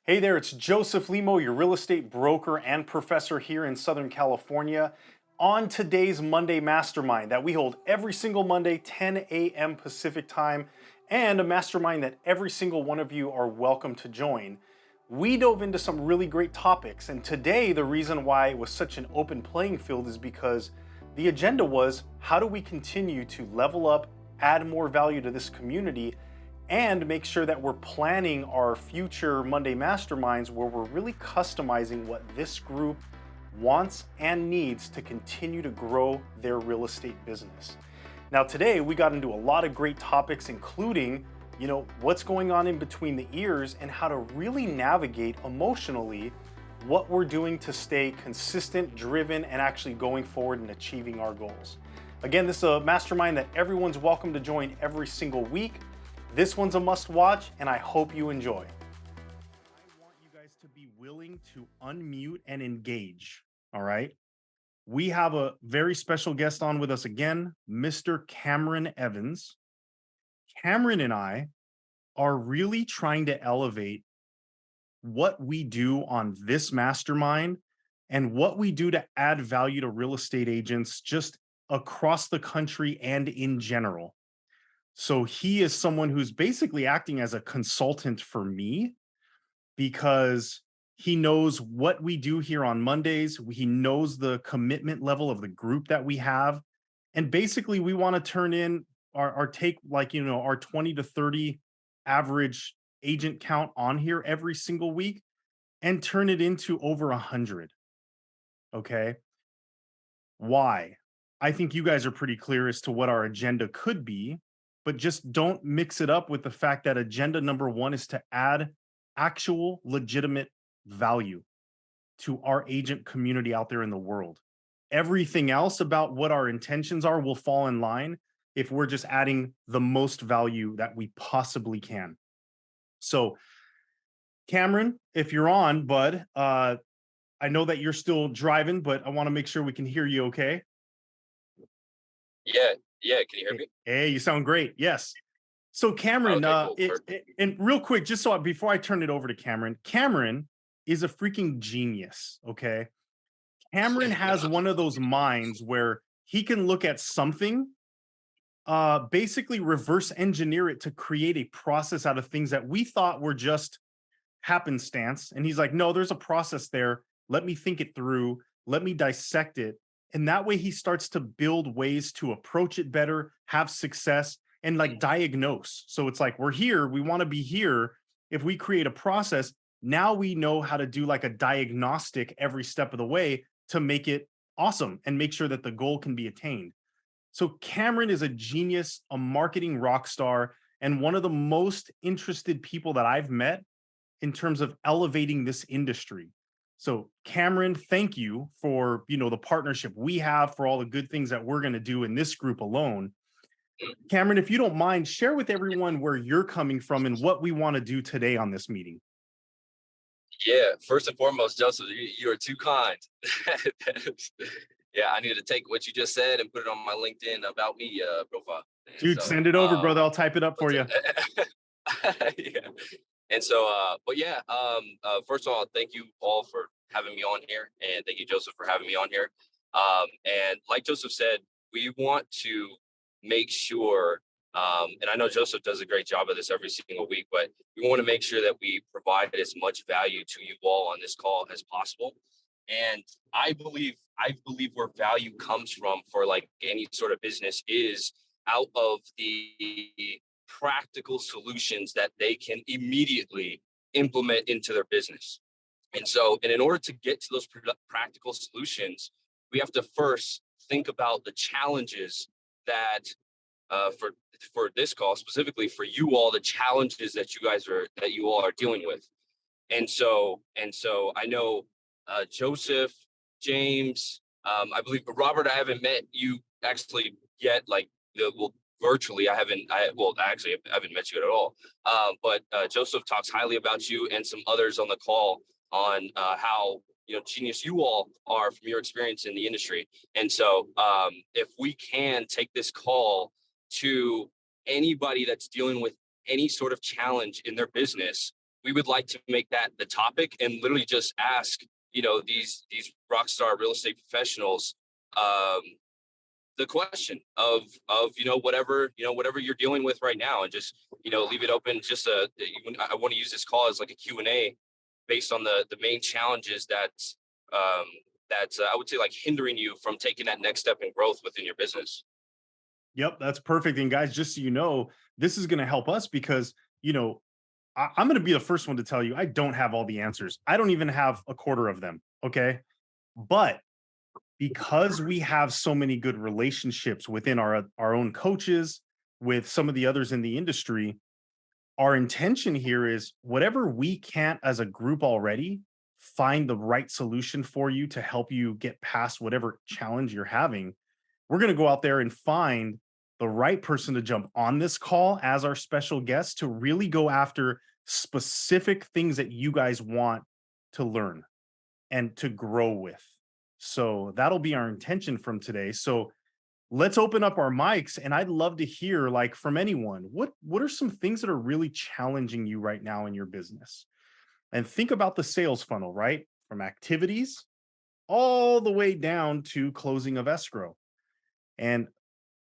Hey there, it's Joseph.limo, your real estate broker and professor here in Southern California. On today's Monday Mastermind that we hold every single Monday, 10 a.m. Pacific time, and a mastermind that every single one of you are welcome to join. We dove into some really great topics, and today the reason why it was such an open playing field is because the agenda was how do we continue to level up, add more value to this community, and make sure that we're planning our future Monday Masterminds where we're really customizing what this group wants and needs to continue to grow their real estate business. Now today we got into a lot of great topics, including what's going on in between the ears and how to really navigate emotionally what we're doing to stay consistent, driven, and actually going forward and achieving our goals. Again, this is a mastermind that everyone's welcome to join every single week. This one's a must watch, and I hope you enjoy. I want you guys to be willing to unmute and engage, all right? We have a very special guest on with us again, Mr. Cameron Evans. Cameron and I are really trying to elevate what we do on this mastermind and what we do to add value to real estate agents just across the country and in general. So he is someone who's basically acting as a consultant for me because he knows what we do here on Mondays. He knows the commitment level of the group that we have. And basically we want to turn in our take, our 20 to 30 average agent count on here every single week and turn it into over 100. Okay. Why? I think you guys are pretty clear as to what our agenda could be, but just don't mix it up with the fact that agenda number one is to add actual legitimate value to our agent community out there in the world. Everything else about what our intentions are will fall in line if we're just adding the most value that we possibly can. So, Cameron, if you're on, bud, I know that you're still driving, but I want to make sure we can hear you okay. Yeah. Can you hear me? Hey, you sound great. Yes. So Cameron, Okay, cool. and real quick, just so before I turn it over to Cameron, Cameron is a freaking genius. Okay. Cameron has one of those minds where he can look at something, basically reverse engineer it to create a process out of things that we thought were just happenstance. And he's like, no, there's a process there. Let me think it through. Let me dissect it. And that way he starts to build ways to approach it better, have success, and like diagnose. So it's like, we're here, we want to be here. If we create a process, now we know how to do like a diagnostic every step of the way to make it awesome and make sure that the goal can be attained. So Cameron is a genius, a marketing rock star, and one of the most interested people that I've met in terms of elevating this industry. So Cameron, thank you for, the partnership we have, for all the good things that we're going to do in this group alone. Cameron, if you don't mind, share with everyone where you're coming from and what we want to do today on this meeting. Yeah, first and foremost, Joseph, you are too kind. Yeah, I need to take what you just said and put it on my LinkedIn about me profile. And Dude, so, send it over, brother. I'll type it up for you. yeah. And so, first of all, thank you all for having me on here, and thank you, Joseph, for having me on here. And like Joseph said, we want to make sure, and I know Joseph does a great job of this every single week, but we want to make sure that we provide as much value to you all on this call as possible. And I believe where value comes from for like any sort of business is out of the practical solutions that they can immediately implement into their business. And in order to get to those practical solutions, we have to first think about the challenges that for this call, specifically for you all, the challenges that you all are dealing with. And so I know Joseph, James, I believe Robert, I haven't met you actually yet, virtually. I haven't met you at all. But Joseph talks highly about you and some others on the call on how genius you all are from your experience in the industry. And so if we can take this call to anybody that's dealing with any sort of challenge in their business, we would like to make that the topic and literally just ask, these rock star real estate professionals, um, the question of whatever you're dealing with right now, and just leave it open. Just I want to use this call as like a Q&A based on the main challenges um, that I would say like hindering you from taking that next step in growth within your business. Yep, that's perfect. And guys, just so you know, this is going to help us because, I'm going to be the first one to tell you I don't have all the answers. I don't even have a quarter of them. Okay. But because we have so many good relationships within our own coaches, with some of the others in the industry, our intention here is whatever we can't as a group already find the right solution for you to help you get past whatever challenge you're having. We're going to go out there and find the right person to jump on this call as our special guest to really go after specific things that you guys want to learn and to grow with. So that'll be our intention from today. So let's open up our mics and I'd love to hear like from anyone, what are some things that are really challenging you right now in your business? And think about the sales funnel, right? From activities all the way down to closing of escrow. And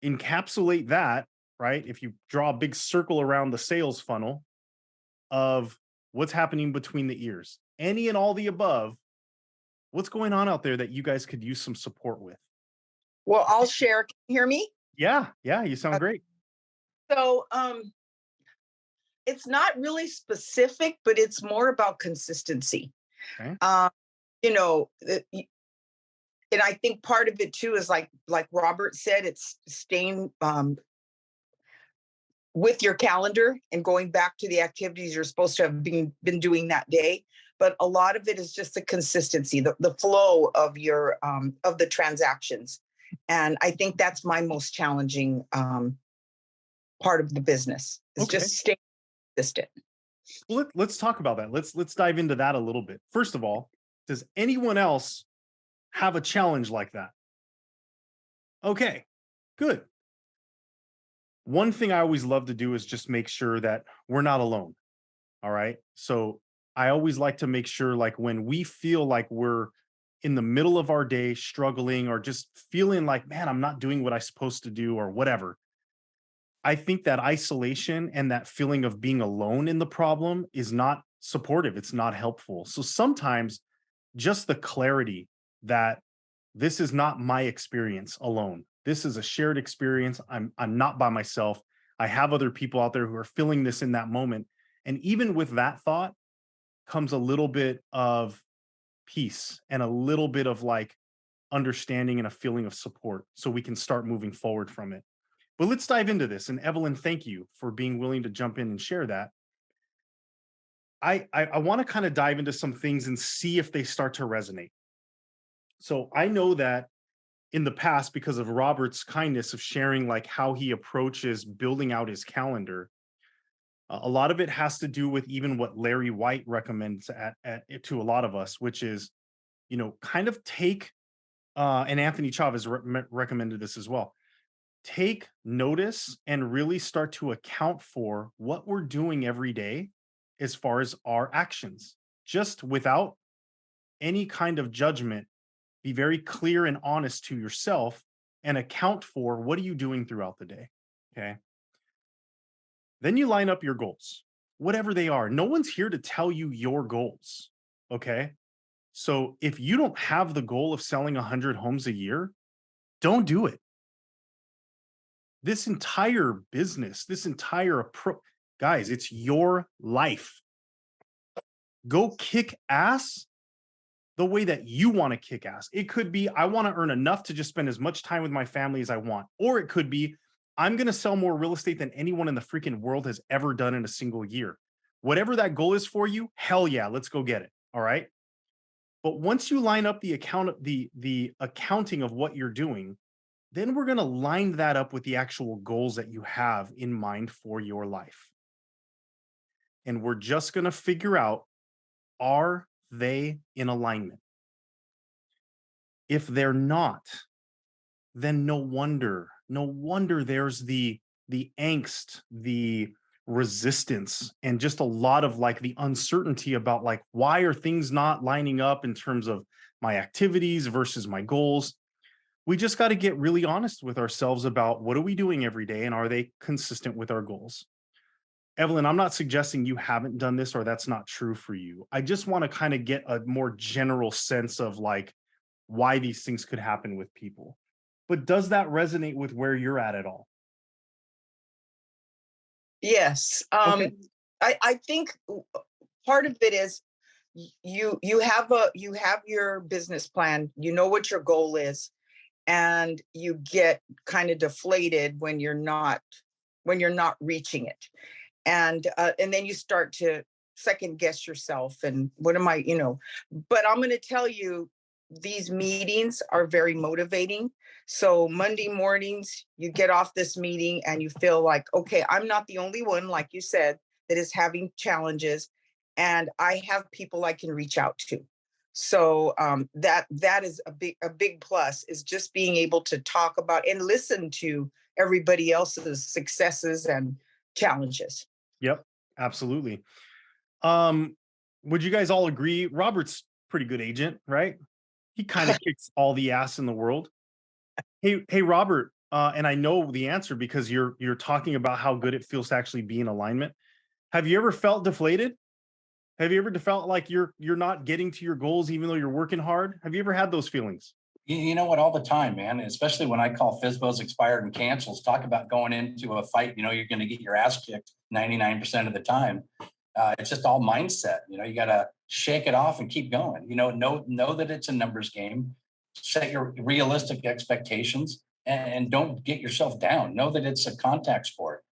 encapsulate that, right? If you draw a big circle around the sales funnel of what's happening between the ears, any and all the above, what's going on out there that you guys could use some support with? Well, I'll share. Can you hear me? Yeah, yeah, you sound great. So, it's not really specific, but it's more about consistency. Okay. Um, you know, and I think part of it too is like Robert said, it's staying with your calendar and going back to the activities you're supposed to have been doing that day. But a lot of it is just the consistency, the flow of your of the transactions. And I think that's my most challenging part of the business is Okay. just staying consistent. Well, let's talk about that. Let's dive into that a little bit. First of all, does anyone else have a challenge like that? Okay, good. One thing I always love to do is just make sure that we're not alone. All right. So I always like to make sure, like, when we feel like we're in the middle of our day struggling or just feeling like, man, I'm not doing what I'm supposed to do or whatever, I think that isolation and that feeling of being alone in the problem is not supportive. It's not helpful. So sometimes just the clarity that this is not my experience alone. This is a shared experience. I'm not by myself. I have other people out there who are feeling this in that moment. And even with that thought comes a little bit of peace and a little bit of like understanding and a feeling of support so we can start moving forward from it. But let's dive into this. And Evelyn, thank you for being willing to jump in and share that. I want to kind of dive into some things and see if they start to resonate. So I know that in the past, because of Robert's kindness of sharing like how he approaches building out his calendar, a lot of it has to do with even what Larry White recommends to a lot of us, which is, kind of take, and Anthony Chavez recommended this as well. Take notice and really start to account for what we're doing every day as far as our actions, just without any kind of judgment. Be very clear and honest to yourself and account for what are you doing throughout the day. Okay. Then you line up your goals, whatever they are. No one's here to tell you your goals. Okay. So if you don't have the goal of selling 100 homes a year, don't do it. This entire business, this entire approach, guys, it's your life. Go kick ass the way that you want to kick ass. It could be, I want to earn enough to just spend as much time with my family as I want. Or it could be, I'm going to sell more real estate than anyone in the freaking world has ever done in a single year. Whatever that goal is for you, hell yeah, let's go get it. All right. But once you line up the accounting of what you're doing, then we're going to line that up with the actual goals that you have in mind for your life. And we're just going to figure out, are they in alignment? If they're not, then no wonder there's the angst, the resistance and just a lot of like the uncertainty about like, why are things not lining up in terms of my activities versus my goals? We just got to get really honest with ourselves about what are we doing every day and are they consistent with our goals? Evelyn, I'm not suggesting you haven't done this or that's not true for you. I just want to kind of get a more general sense of like why these things could happen with people. But does that resonate with where you're at all? Yes. Okay. I think part of it is you you have your business plan, you know what your goal is, and you get kind of deflated when you're not reaching it. And then you start to second guess yourself and what am I, but I'm going to tell you, these meetings are very motivating. So Monday mornings you get off this meeting and you feel like, okay, I'm not the only one, like you said, that is having challenges, and I have people I can reach out to. So that is a big plus, is just being able to talk about and listen to everybody else's successes and challenges. Yep, absolutely. Um, would you guys all agree? Robert's pretty good agent, right? He kind of kicks all the ass in the world. Hey, Robert, and I know the answer because you're talking about how good it feels to actually be in alignment. Have you ever felt deflated? Have you ever felt like you're not getting to your goals even though you're working hard? Have you ever had those feelings? You know what? All the time, man. Especially when I call FISBOs expired and cancels. Talk about going into a fight. You're going to get your ass kicked 99% of the time. It's just all mindset. You got to shake it off and keep going. Know that it's a numbers game. Set your realistic expectations and don't get yourself down. Know that it's a contact sport.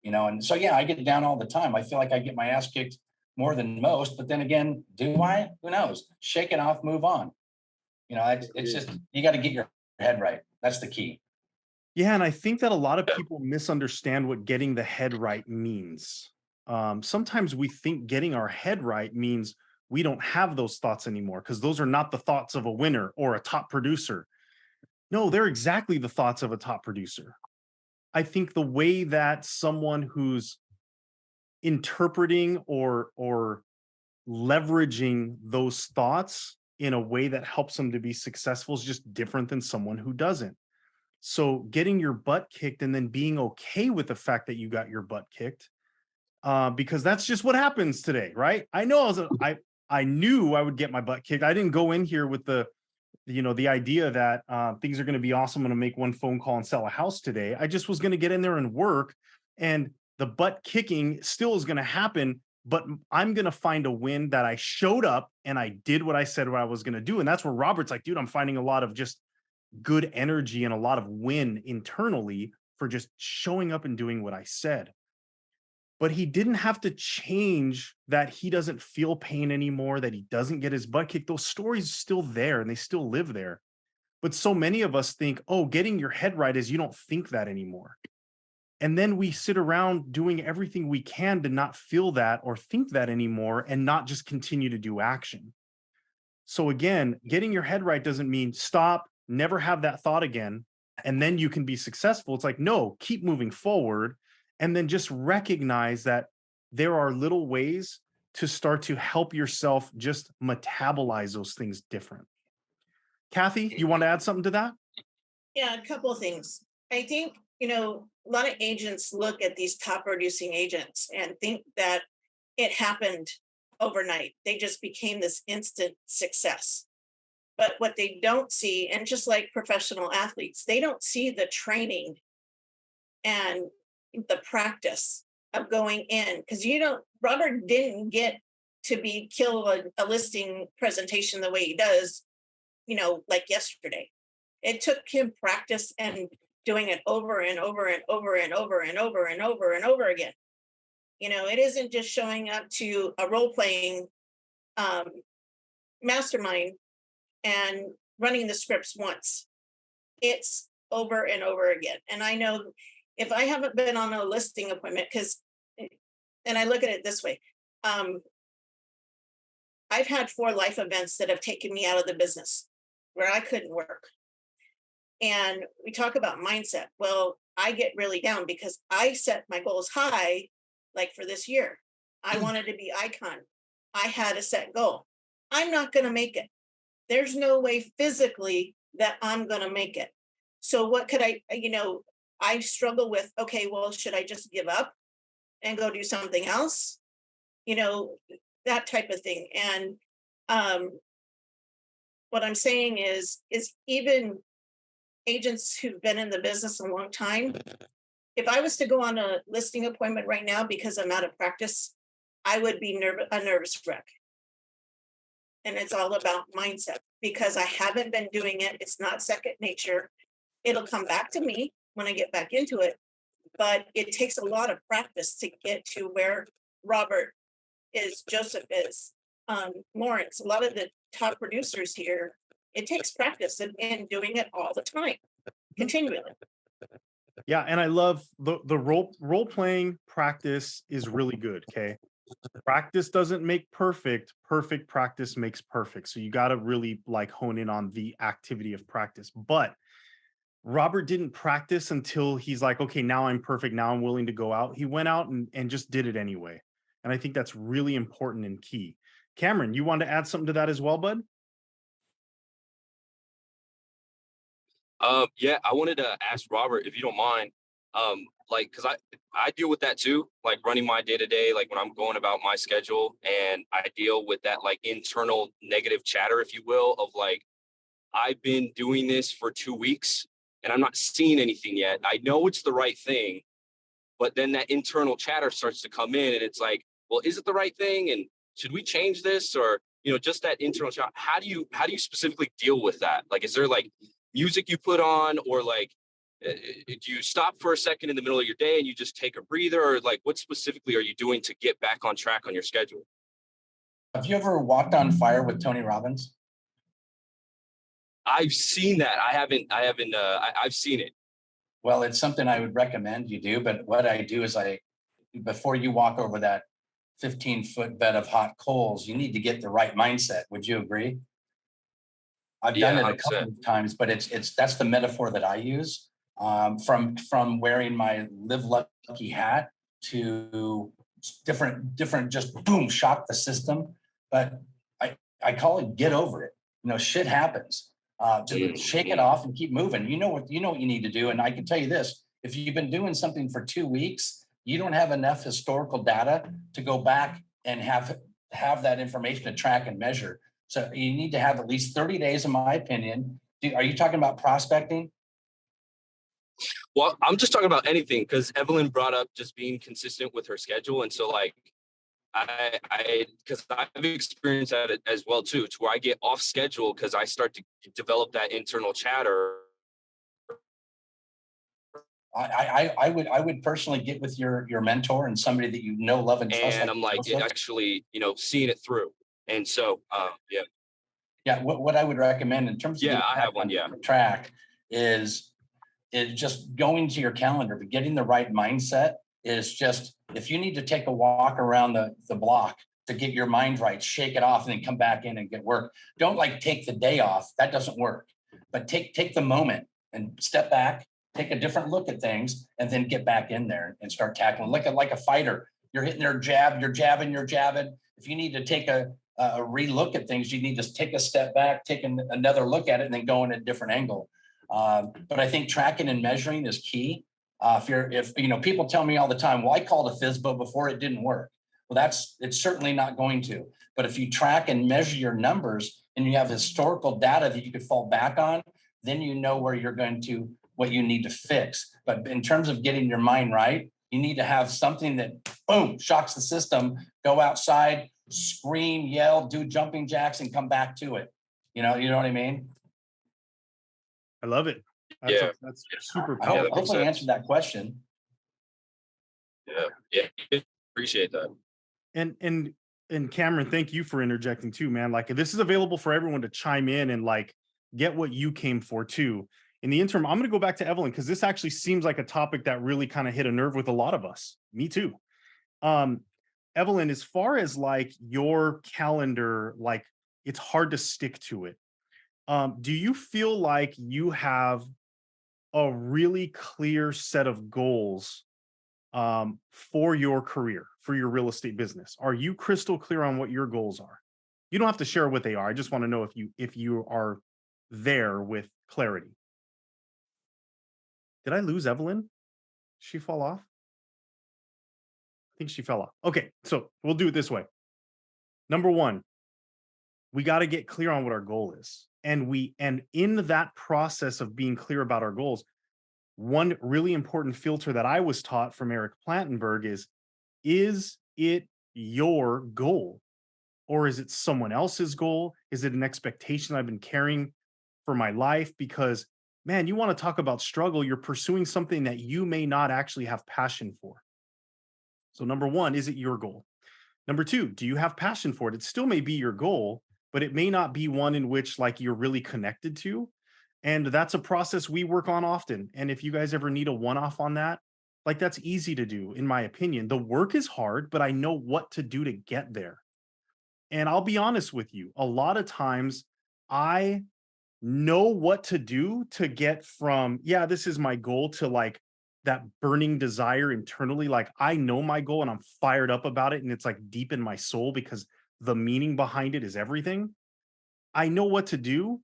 And so yeah, I get down all the time. I feel like I get my ass kicked more than most. But then again, do I? Who knows? Shake it off, move on. It's just, you got to get your head right. That's the key. Yeah, and I think that a lot of people misunderstand what getting the head right means. Sometimes we think getting our head right means we don't have those thoughts anymore because those are not the thoughts of a winner or a top producer. No, they're exactly the thoughts of a top producer. I think the way that someone who's interpreting or leveraging those thoughts in a way that helps them to be successful is just different than someone who doesn't. So getting your butt kicked and then being okay with the fact that you got your butt kicked, because that's just what happens today, right? I know I knew I would get my butt kicked. I didn't go in here with the idea that things are going to be awesome. I'm going to make one phone call and sell a house today. I just was going to get in there and work, and the butt kicking still is going to happen. But I'm going to find a win that I showed up and I did what I said what I was going to do. And that's where Robert's like, dude, I'm finding a lot of just good energy and a lot of win internally for just showing up and doing what I said. But he didn't have to change that he doesn't feel pain anymore, that he doesn't get his butt kicked. Those stories are still there and they still live there. But so many of us think, oh, getting your head right is you don't think that anymore. And then we sit around doing everything we can to not feel that or think that anymore and not just continue to do action. So again, getting your head right doesn't mean stop, never have that thought again, and then you can be successful. It's like, no, keep moving forward and then just recognize that there are little ways to start to help yourself just metabolize those things different. Kathy, you want to add something to that? Yeah, a couple of things. I think, a lot of agents look at these top producing agents and think that it happened overnight. They just became this instant success. But what they don't see, and just like professional athletes, they don't see the training and the practice of going in. Because Robert didn't get to kill a listing presentation the way he does, like yesterday. It took him practice and doing it over and over and over and over and over and over and over again. It isn't just showing up to a role-playing mastermind and running the scripts once. It's over and over again. And I know if I haven't been on a listing appointment, and I look at it this way, I've had 4 life events that have taken me out of the business where I couldn't work. And we talk about mindset. Well, I get really down because I set my goals high like for this year, I wanted to be icon. I had a set goal. I'm not going to make it. There's no way physically that I'm going to make it. So what could I struggle with, okay, well, should I just give up and go do something else? That type of thing. And what I'm saying is even agents who've been in the business a long time, if I was to go on a listing appointment right now because I'm out of practice, I would be a nervous wreck. And it's all about mindset because I haven't been doing it. It's not second nature. It'll come back to me when I get back into it. But it takes a lot of practice to get to where Robert is, Joseph is, Lawrence, a lot of the top producers here. It takes practice and doing it all the time, continually. Yeah, and I love the role playing practice is really good. Okay, practice doesn't make perfect. Perfect practice makes perfect. So you got to really like hone in on the activity of practice. But Robert didn't practice until he's like, okay, now I'm perfect. Now I'm willing to go out. He went out and just did it anyway. And I think that's really important and key. Cameron, you want to add something to that as well, bud? Yeah, I wanted to ask Robert, if you don't mind, like, cause I deal with that too, like running my day to day, like when I'm going about my schedule, and I deal with that like internal negative chatter, if you will, of like, I've been doing this for 2 weeks and I'm not seeing anything yet. I know it's the right thing, but then that internal chatter starts to come in and it's like, well, is it the right thing? And should we change this? Or, just that internal chatter. How do you specifically deal with that? Like, is there like music you put on, or like, do you stop for a second in the middle of your day and you just take a breather, or like, what specifically are you doing to get back on track on your schedule? Have you ever walked on fire with Tony Robbins? I've seen that. I've seen it. Well, it's something I would recommend you do. But what I do is before you walk over that 15-foot bed of hot coals, you need to get the right mindset. Would you agree? I've done Yeah, it a 100%. couple of times, but that's the metaphor that I use. From wearing my Live Lucky hat to different, just boom, shock the system. But I call it get over it. Shit happens. Just shake it off and keep moving. You know what you need to do. And I can tell you this: if you've been doing something for 2 weeks, you don't have enough historical data to go back and have that information to track and measure. So you need to have at least 30 days, in my opinion. Are you talking about prospecting? Well, I'm just talking about anything because Evelyn brought up just being consistent with her schedule. And so like because I've experienced that as well too, to where I get off schedule because I start to develop that internal chatter. I would personally get with your mentor and somebody that you know, love, and trust. And I'm like, actually, seeing it through. And so, yeah. Yeah, what I would recommend in terms of Yeah, I have one. Yeah, track is just going to your calendar, but getting the right mindset is just, if you need to take a walk around the block to get your mind right, shake it off, and then come back in and get work. Don't like take the day off. That doesn't work. But take the moment and step back, take a different look at things, and then get back in there and start tackling. Look at like a fighter. You're hitting their jab, you're jabbing. If you need to take a re-look at things, you need to take a step back, take another look at it, and then go in a different angle. But I think tracking and measuring is key. If people tell me all the time, well, I called a FSBO before, it didn't work. Well, it's certainly not going to. But if you track and measure your numbers and you have historical data that you could fall back on, then you know what you need to fix. But in terms of getting your mind right, you need to have something that, boom, shocks the system. Go outside, scream, yell, do jumping jacks, and come back to it. You know what I mean? I love it. That's super I powerful. hopefully answered that question. Yeah, appreciate that. And Cameron, thank you for interjecting too, man. Like, this is available for everyone to chime in and like get what you came for too. In the interim, I'm going to go back to Evelyn because this actually seems like a topic that really kind of hit a nerve with a lot of us. Me too. Evelyn, as far as like your calendar, like it's hard to stick to it. Do you feel like you have a really clear set of goals for your career, for your real estate business? Are you crystal clear on what your goals are? You don't have to share what they are. I just want to know if you are there with clarity. Did I lose Evelyn? Did she fall off? I think she fell off. Okay, so we'll do it this way. Number one, we got to get clear on what our goal is. And in that process of being clear about our goals, one really important filter that I was taught from Eric Plantenberg is it your goal? Or is it someone else's goal? Is it an expectation I've been carrying for my life? Because, man, you want to talk about struggle, you're pursuing something that you may not actually have passion for. So, number one, is it your goal? Number two, do you have passion for it? It still may be your goal, but it may not be one in which like you're really connected to. And that's a process we work on often. And if you guys ever need a one-off on that, like that's easy to do, in my opinion. The work is hard, but I know what to do to get there. And I'll be honest with you, a lot of times I know what to do to get from, yeah, this is my goal to like that burning desire internally. Like I know my goal and I'm fired up about it. And it's like deep in my soul because the meaning behind it is everything. I know what to do,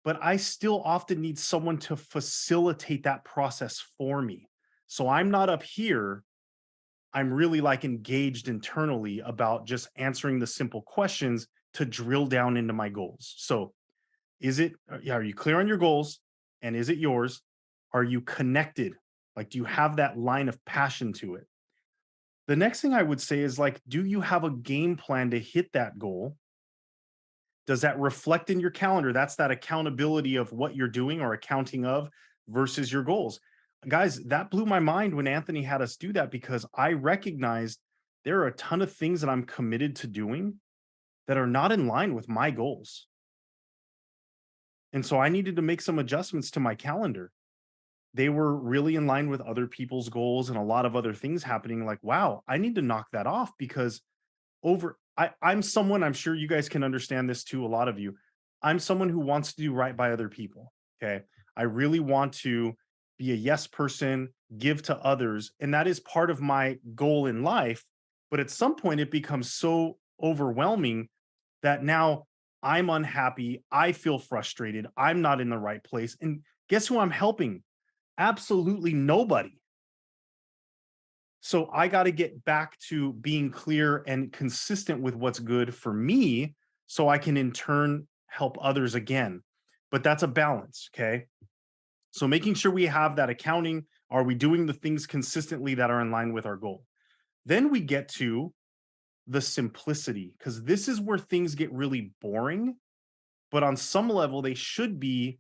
but I still often need someone to facilitate that process for me. So I'm not up here. I'm really like engaged internally about just answering the simple questions to drill down into my goals. So are you clear on your goals? And is it yours? Are you connected? Like, do you have that line of passion to it? The next thing I would say is like, do you have a game plan to hit that goal? Does that reflect in your calendar? That's that accountability of what you're doing or accounting of versus your goals. Guys, that blew my mind when Anthony had us do that because I recognized there are a ton of things that I'm committed to doing that are not in line with my goals. And so I needed to make some adjustments to my calendar. They were really in line with other people's goals and a lot of other things happening. Like, wow, I need to knock that off because I'm someone, I'm sure you guys can understand this too, a lot of you. I'm someone who wants to do right by other people. Okay. I really want to be a yes person, give to others. And that is part of my goal in life. But at some point, it becomes so overwhelming that now I'm unhappy. I feel frustrated. I'm not in the right place. And guess who I'm helping? Absolutely nobody. So I got to get back to being clear and consistent with what's good for me so I can in turn help others again. But that's a balance, okay? So making sure we have that accounting, are we doing the things consistently that are in line with our goal? Then we get to the simplicity because this is where things get really boring, but on some level they should be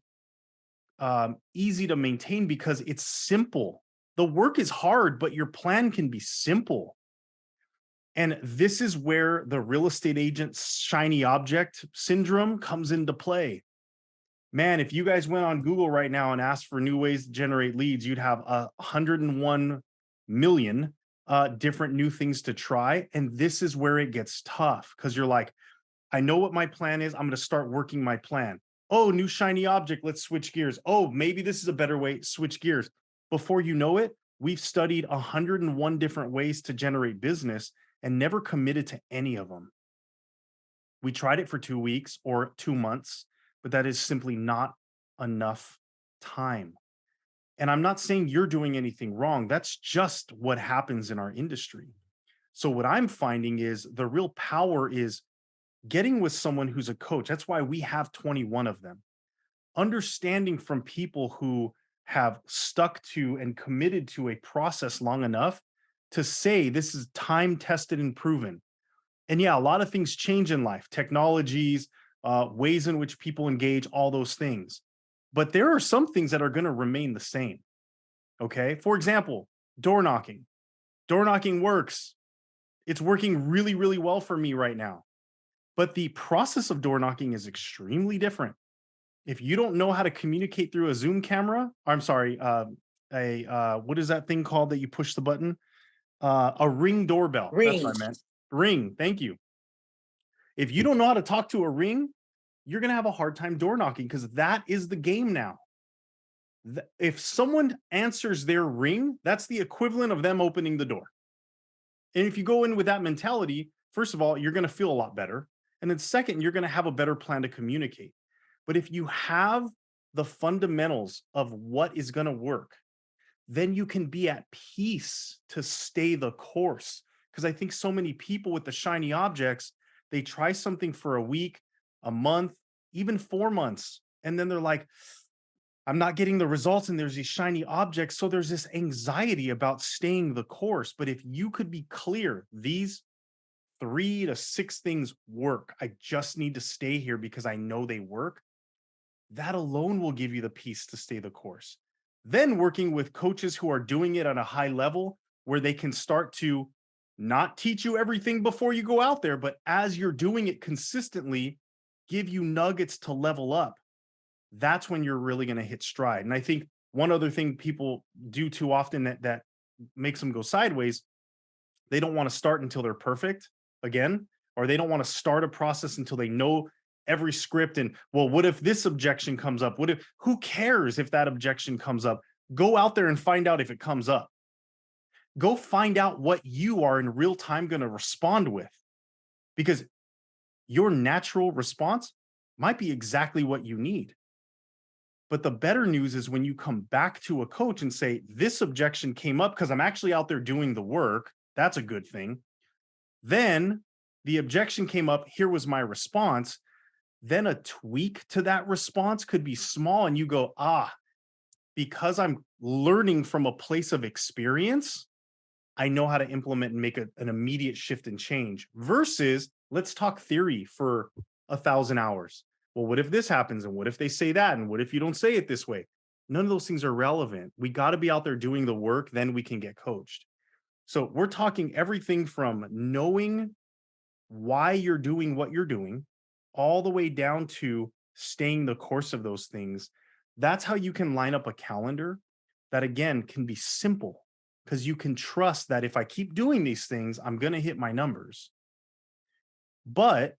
easy to maintain because it's simple. The work is hard, but your plan can be simple. And this is where the real estate agent shiny object syndrome comes into play. Man, if you guys went on Google right now and asked for new ways to generate leads, you'd have 101 million different new things to try. And this is where it gets tough because you're like, I know what my plan is. I'm going to start working my plan. Oh, new shiny object. Let's switch gears. Oh, maybe this is a better way. Switch gears. Before you know it, we've studied 101 different ways to generate business and never committed to any of them. We tried it for 2 weeks or 2 months, but that is simply not enough time. And I'm not saying you're doing anything wrong. That's just what happens in our industry. So what I'm finding is the real power is getting with someone who's a coach. That's why we have 21 of them. Understanding from people who have stuck to and committed to a process long enough to say this is time tested and proven. And yeah, a lot of things change in life, technologies, ways in which people engage, all those things. But there are some things that are going to remain the same. Okay. For example, door knocking. Door knocking works. It's working really, really well for me right now. But the process of door knocking is extremely different. If you don't know how to communicate through a Zoom camera, I'm sorry, what is that thing called that you push the button? A Ring doorbell. That's Ring. what I meant. Ring. Thank you. If you don't know how to talk to a Ring, you're going to have a hard time door knocking because that is the game now. If someone answers their ring, that's the equivalent of them opening the door. And if you go in with that mentality, first of all, you're going to feel a lot better. And then second, you're going to have a better plan to communicate. But if you have the fundamentals of what is going to work, then you can be at peace to stay the course. Because I think so many people with the shiny objects, they try something for a week, a month, even 4 months. And then they're like, I'm not getting the results, and there's these shiny objects. So there's this anxiety about staying the course. But if you could be clear, these 3 to 6 things work. I just need to stay here because I know they work. That alone will give you the peace to stay the course. Then working with coaches who are doing it at a high level where they can start to not teach you everything before you go out there, but as you're doing it consistently, give you nuggets to level up. That's when you're really going to hit stride. And I think one other thing people do too often that makes them go sideways, they don't want to start until they're perfect again, or they don't want to start a process until they know every script. And well, what if this objection comes up? What if, who cares if that objection comes up? Go out there and find out if it comes up. Go find out what you are in real time going to respond with, because your natural response might be exactly what you need. But the better news is when you come back to a coach and say, this objection came up because I'm actually out there doing the work. That's a good thing. Then the objection came up. Here was my response. Then a tweak to that response could be small. And you go, because I'm learning from a place of experience, I know how to implement and make an immediate shift and change versus let's talk theory for 1,000 hours. Well, what if this happens? And what if they say that? And what if you don't say it this way? None of those things are relevant. We got to be out there doing the work. Then we can get coached. So we're talking everything from knowing why you're doing what you're doing all the way down to staying the course of those things. That's how you can line up a calendar that, again, can be simple, because you can trust that if I keep doing these things, I'm going to hit my numbers. But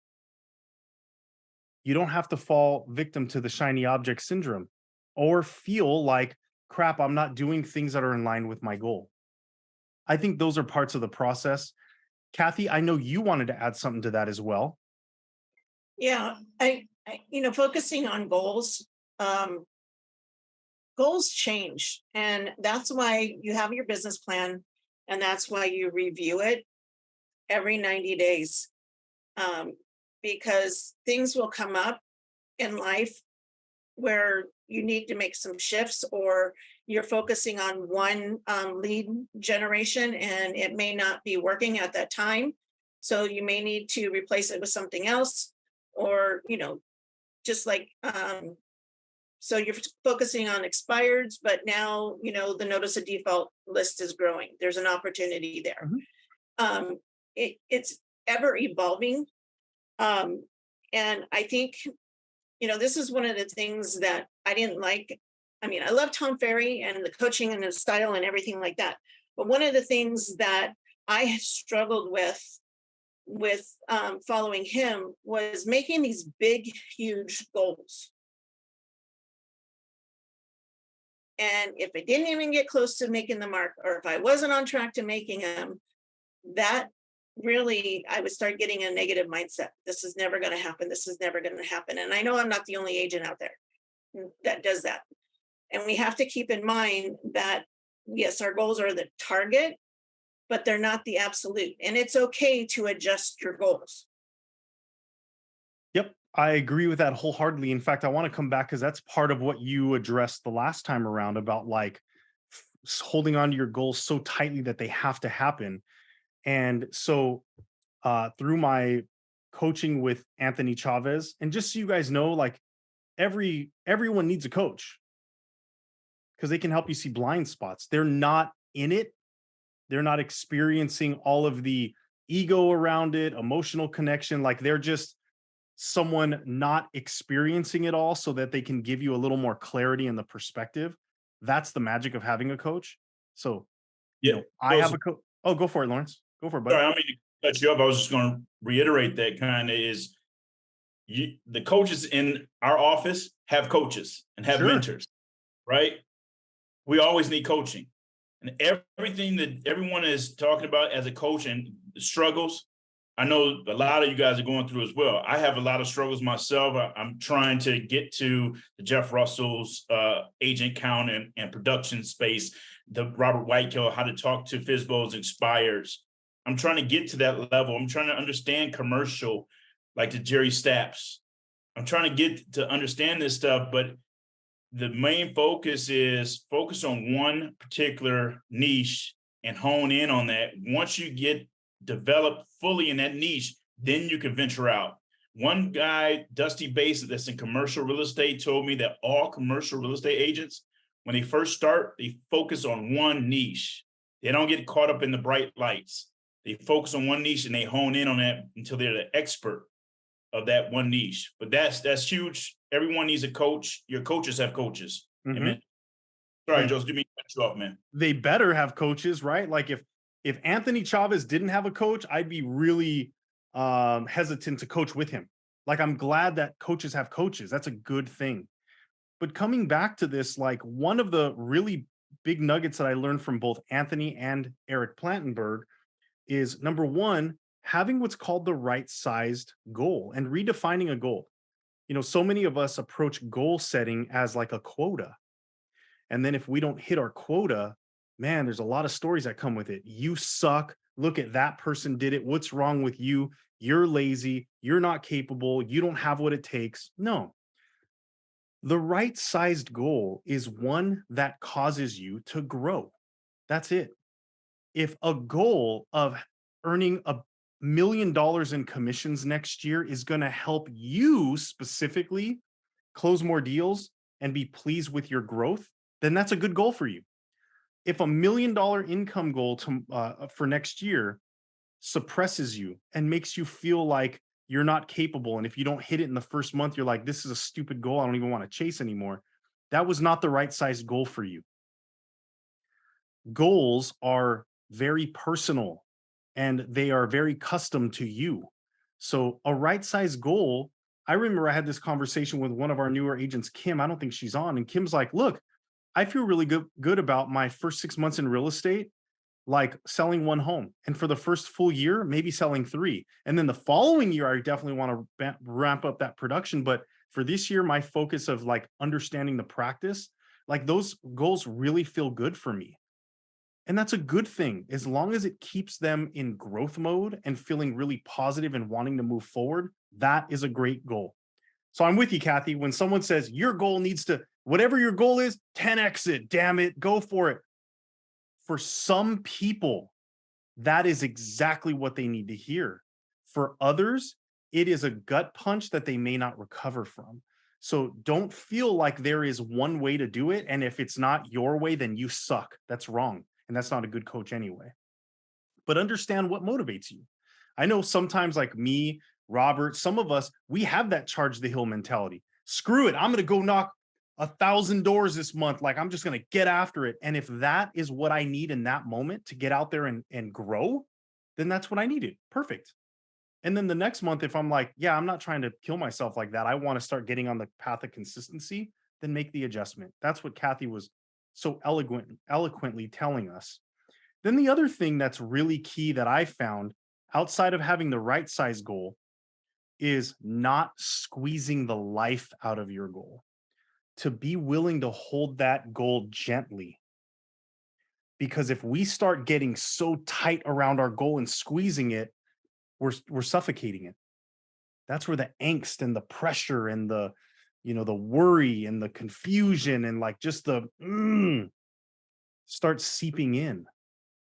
you don't have to fall victim to the shiny object syndrome or feel like, crap, I'm not doing things that are in line with my goal. I think those are parts of the process. Kathy, I know you wanted to add something to that as well. Yeah, I focusing on goals, goals change, and that's why you have your business plan, and that's why you review it every 90 days, because things will come up in life where you need to make some shifts, or you're focusing on one lead generation and it may not be working at that time. So you may need to replace it with something else, or, just like, so you're focusing on expireds, but now, the notice of default list is growing. There's an opportunity there. Mm-hmm. It's ever evolving. And I think, this is one of the things that I didn't like. I mean, I love Tom Ferry and the coaching and the style and everything like that. But one of the things that I struggled with following him was making these big, huge goals. And if I didn't even get close to making the mark, or if I wasn't on track to making them, that really, I would start getting a negative mindset. This is never going to happen. This is never going to happen. And I know I'm not the only agent out there that does that. And we have to keep in mind that, yes, our goals are the target, but they're not the absolute. And it's okay to adjust your goals. Yep, I agree with that wholeheartedly. In fact, I want to come back because that's part of what you addressed the last time around about like holding on to your goals so tightly that they have to happen. And so through my coaching with Anthony Chavez, and just so you guys know, like everyone needs a coach because they can help you see blind spots. They're not in it. They're not experiencing all of the ego around it, emotional connection. Like they're just someone not experiencing it all so that they can give you a little more clarity in the perspective. That's the magic of having a coach. So, Yeah, I have a coach. Oh, go for it, Lawrence. Go for it, buddy. sorry, I don't mean to cut you up. I was just going to reiterate that kind of is the coaches in our office have coaches and have Sure. mentors, right? we always need coaching. And everything that everyone is talking about as a coach and struggles, I know a lot of you guys are going through as well. I have a lot of struggles myself. I'm trying to get to the Jeff Russell's agent count and production space, the Robert Whitekill, how to talk to FSBOs expires. I'm trying to get to that level. I'm trying to understand commercial, like the Jerry Stapps. I'm trying to get to understand this stuff, but the main focus is focus on one particular niche and hone in on that. Once you get developed fully in that niche, then you can venture out. One guy, Dusty Bass, that's in commercial real estate, told me that all commercial real estate agents, when they first start, they focus on one niche. They don't get caught up in the bright lights. They focus on one niche and they hone in on that until they're the expert of that one niche. But that's huge. Everyone needs a coach. Your coaches have coaches. Mhm. Amen. Sorry, Joseph, didn't mean to cut you off, man. They better have coaches, right? Like if Anthony Chavez didn't have a coach, I'd be really hesitant to coach with him. Like, I'm glad that coaches have coaches. That's a good thing. But coming back to this, like, one of the really big nuggets that I learned from both Anthony and Eric Plantenberg is, number one, having what's called the right sized goal and redefining a goal. You know, so many of us approach goal setting as like a quota. And then if we don't hit our quota, man, there's a lot of stories that come with it. You suck. Look at that person did it. What's wrong with you? You're lazy. You're not capable. You don't have what it takes. No. The right sized goal is one that causes you to grow. That's it. If a goal of earning $1 million in commissions next year is going to help you specifically close more deals and be pleased with your growth, then that's a good goal for you. If $1 million income goal for next year suppresses you and makes you feel like you're not capable, and if you don't hit it in the first month, you're like, this is a stupid goal, I don't even want to chase anymore, that was not the right size goal for you. Goals are very personal and they are very custom to you. So a right size goal, I remember I had this conversation with one of our newer agents, Kim. I don't think she's on. And Kim's like, look, I feel really good about my first 6 months in real estate, like selling one home. And for the first full year, maybe selling 3. And then the following year, I definitely want to ramp up that production. But for this year, my focus of like understanding the practice, like those goals really feel good for me. And that's a good thing, as long as it keeps them in growth mode and feeling really positive and wanting to move forward. That is a great goal. So I'm with you, Kathy. When someone says your goal needs to, whatever your goal is, 10x it, damn it, go for it. For some people, that is exactly what they need to hear. For others, it is a gut punch that they may not recover from. So don't feel like there is one way to do it. And if it's not your way, then you suck. That's wrong. And that's not a good coach anyway. But understand what motivates you. I know sometimes, like me, Robert, some of us, we have that charge the hill mentality. Screw it. I'm going to go knock 1,000 doors this month. Like, I'm just going to get after it. And if that is what I need in that moment to get out there and grow, then that's what I needed. Perfect. And then the next month, if I'm like, yeah, I'm not trying to kill myself like that, I want to start getting on the path of consistency, then make the adjustment. That's what Kathy was so eloquently telling us. Then the other thing that's really key that I found outside of having the right size goal is not squeezing the life out of your goal. To be willing to hold that goal gently. Because if we start getting so tight around our goal and squeezing it, we're suffocating it. That's where the angst and the pressure and the worry and the confusion and like just the start seeping in.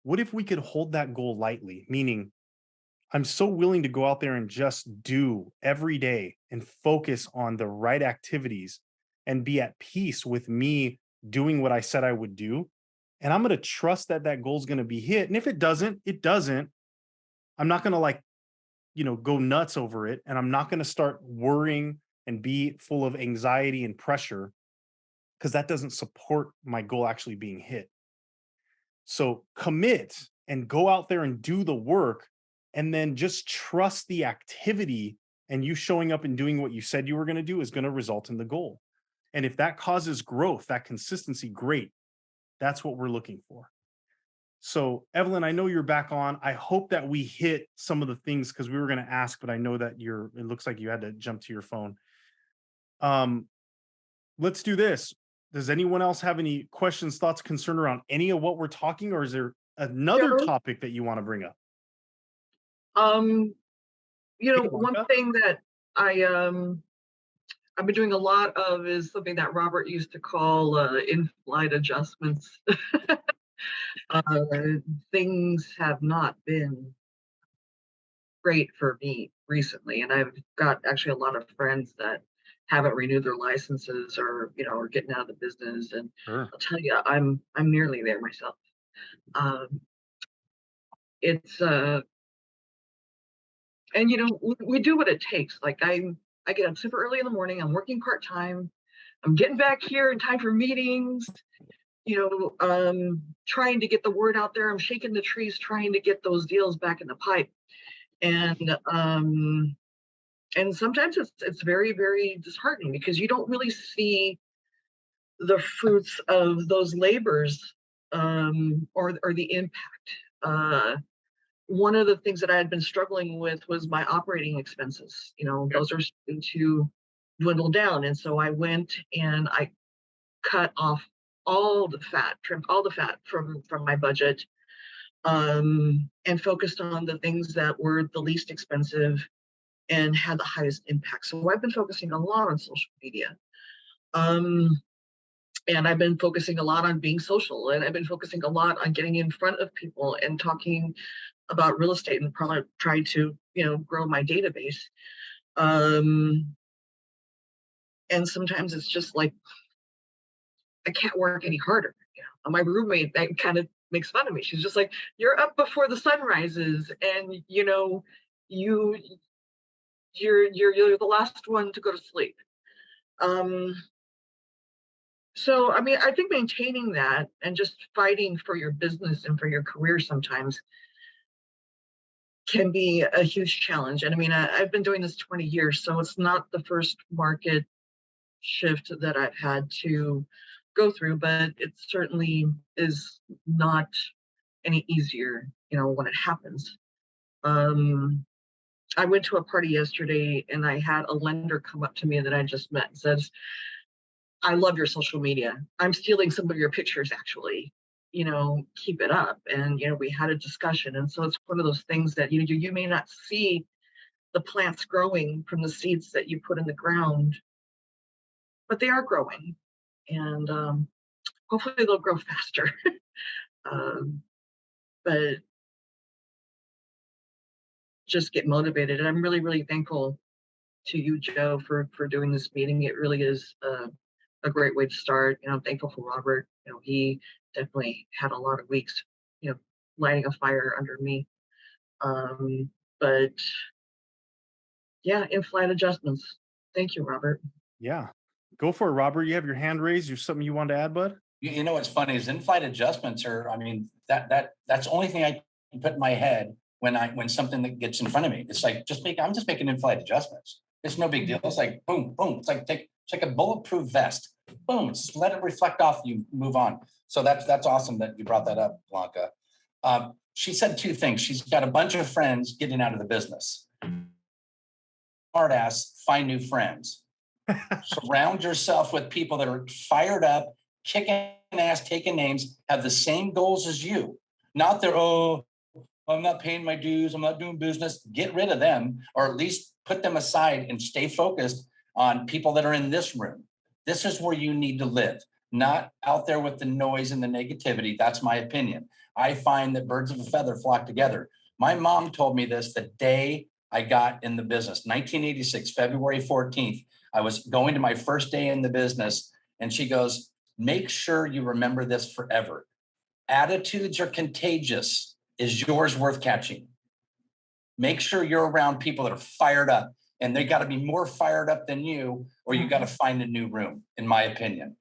What if we could hold that goal lightly? Meaning, I'm so willing to go out there and just do every day and focus on the right activities and be at peace with me doing what I said I would do. And I'm going to trust that that goal is going to be hit. And if it doesn't, it doesn't. I'm not going to go nuts over it. And I'm not going to start worrying and be full of anxiety and pressure, because that doesn't support my goal actually being hit. So commit and go out there and do the work, and then just trust the activity, and you showing up and doing what you said you were going to do is going to result in the goal. And if that causes growth, that consistency, great. That's what we're looking for. So, Evelyn, I know you're back on. I hope that we hit some of the things because we were going to ask, but I know that it looks like you had to jump to your phone. Let's do this. Does anyone else have any questions, thoughts, concern around any of what we're talking, or is there another Joe? topic that you want to bring up? You know, Hey, one Monica? thing that I've been doing a lot of is something that Robert used to call in-flight adjustments. Things have not been great for me recently, and I've got actually a lot of friends that haven't renewed their licenses or are getting out of the business. And Sure. I'll tell you, I'm nearly there myself. It's and we do what it takes. Like I get up super early in the morning. I'm working part-time. I'm getting back here in time for meetings, trying to get the word out there. I'm shaking the trees, trying to get those deals back in the pipe. And sometimes it's very, very disheartening because you don't really see the fruits of those labors, or the impact. One of the things that I had been struggling with was my operating expenses. Those are starting to dwindle down. And so I went and I cut off all the fat, trimmed all the fat from my budget, and focused on the things that were the least expensive and had the highest impact. So I've been focusing a lot on social media. And I've been focusing a lot on being social, and I've been focusing a lot on getting in front of people and talking about real estate, and probably trying to, grow my database. And sometimes it's just like, I can't work any harder. My roommate that kind of makes fun of me. She's just like, you're up before the sun rises, and you're the last one to go to sleep. So, I mean, I think maintaining that and just fighting for your business and for your career sometimes can be a huge challenge. And I mean, I've been doing this 20 years, so it's not the first market shift that I've had to go through, but it certainly is not any easier, when it happens. I went to a party yesterday and I had a lender come up to me that I just met and says, I love your social media. I'm stealing some of your pictures, actually. Keep it up. And, we had a discussion. And so it's one of those things that, you may not see the plants growing from the seeds that you put in the ground, but they are growing. And hopefully they'll grow faster. But just get motivated. And I'm really, really thankful to you, Joe, for doing this meeting. It really is a great way to start. I'm thankful for Robert. He definitely had a lot of weeks, lighting a fire under me. But yeah, in-flight adjustments. Thank you, Robert. Yeah. Go for it, Robert. You have your hand raised. There's something you want to add, bud? You know what's funny is in-flight adjustments are, I mean, that's the only thing I can put in my head when something that gets in front of me. It's like I'm just making in-flight adjustments. It's no big deal. It's like boom, boom. It's like a bulletproof vest. Boom. Just let it reflect off you, move on. So that's awesome that you brought that up, Blanca. She said two things. She's got a bunch of friends getting out of the business. Hard ass, find new friends. Surround yourself with people that are fired up, kicking ass, taking names, have the same goals as you. Not that, oh, I'm not paying my dues, I'm not doing business. Get rid of them, or at least put them aside and stay focused on people that are in this room. This is where you need to live, not out there with the noise and the negativity. That's my opinion. I find that birds of a feather flock together. My mom told me this the day I got in the business, 1986, February 14th. I was going to my first day in the business, and she goes, make sure you remember this forever. Attitudes are contagious. Is yours worth catching? Make sure you're around people that are fired up, and they got to be more fired up than you, or you got to find a new room, in my opinion.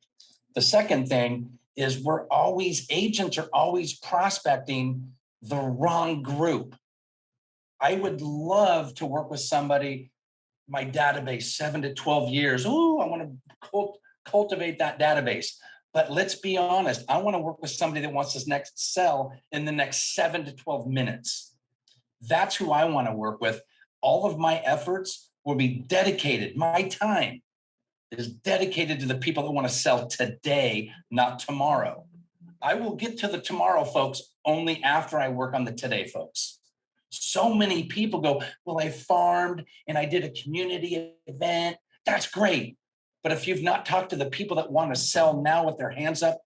The second thing is agents are always prospecting the wrong group. I would love to work with somebody, my database, 7 to 12 years. Oh, I want to cultivate that database. But let's be honest, I want to work with somebody that wants this next sell in the next 7 to 12 minutes. That's who I want to work with. All of my efforts will be dedicated. My time is dedicated to the people that want to sell today, not tomorrow. I will get to the tomorrow folks only after I work on the today folks. So many people go, well, I farmed and I did a community event. That's great. But if you've not talked to the people that want to sell now with their hands up,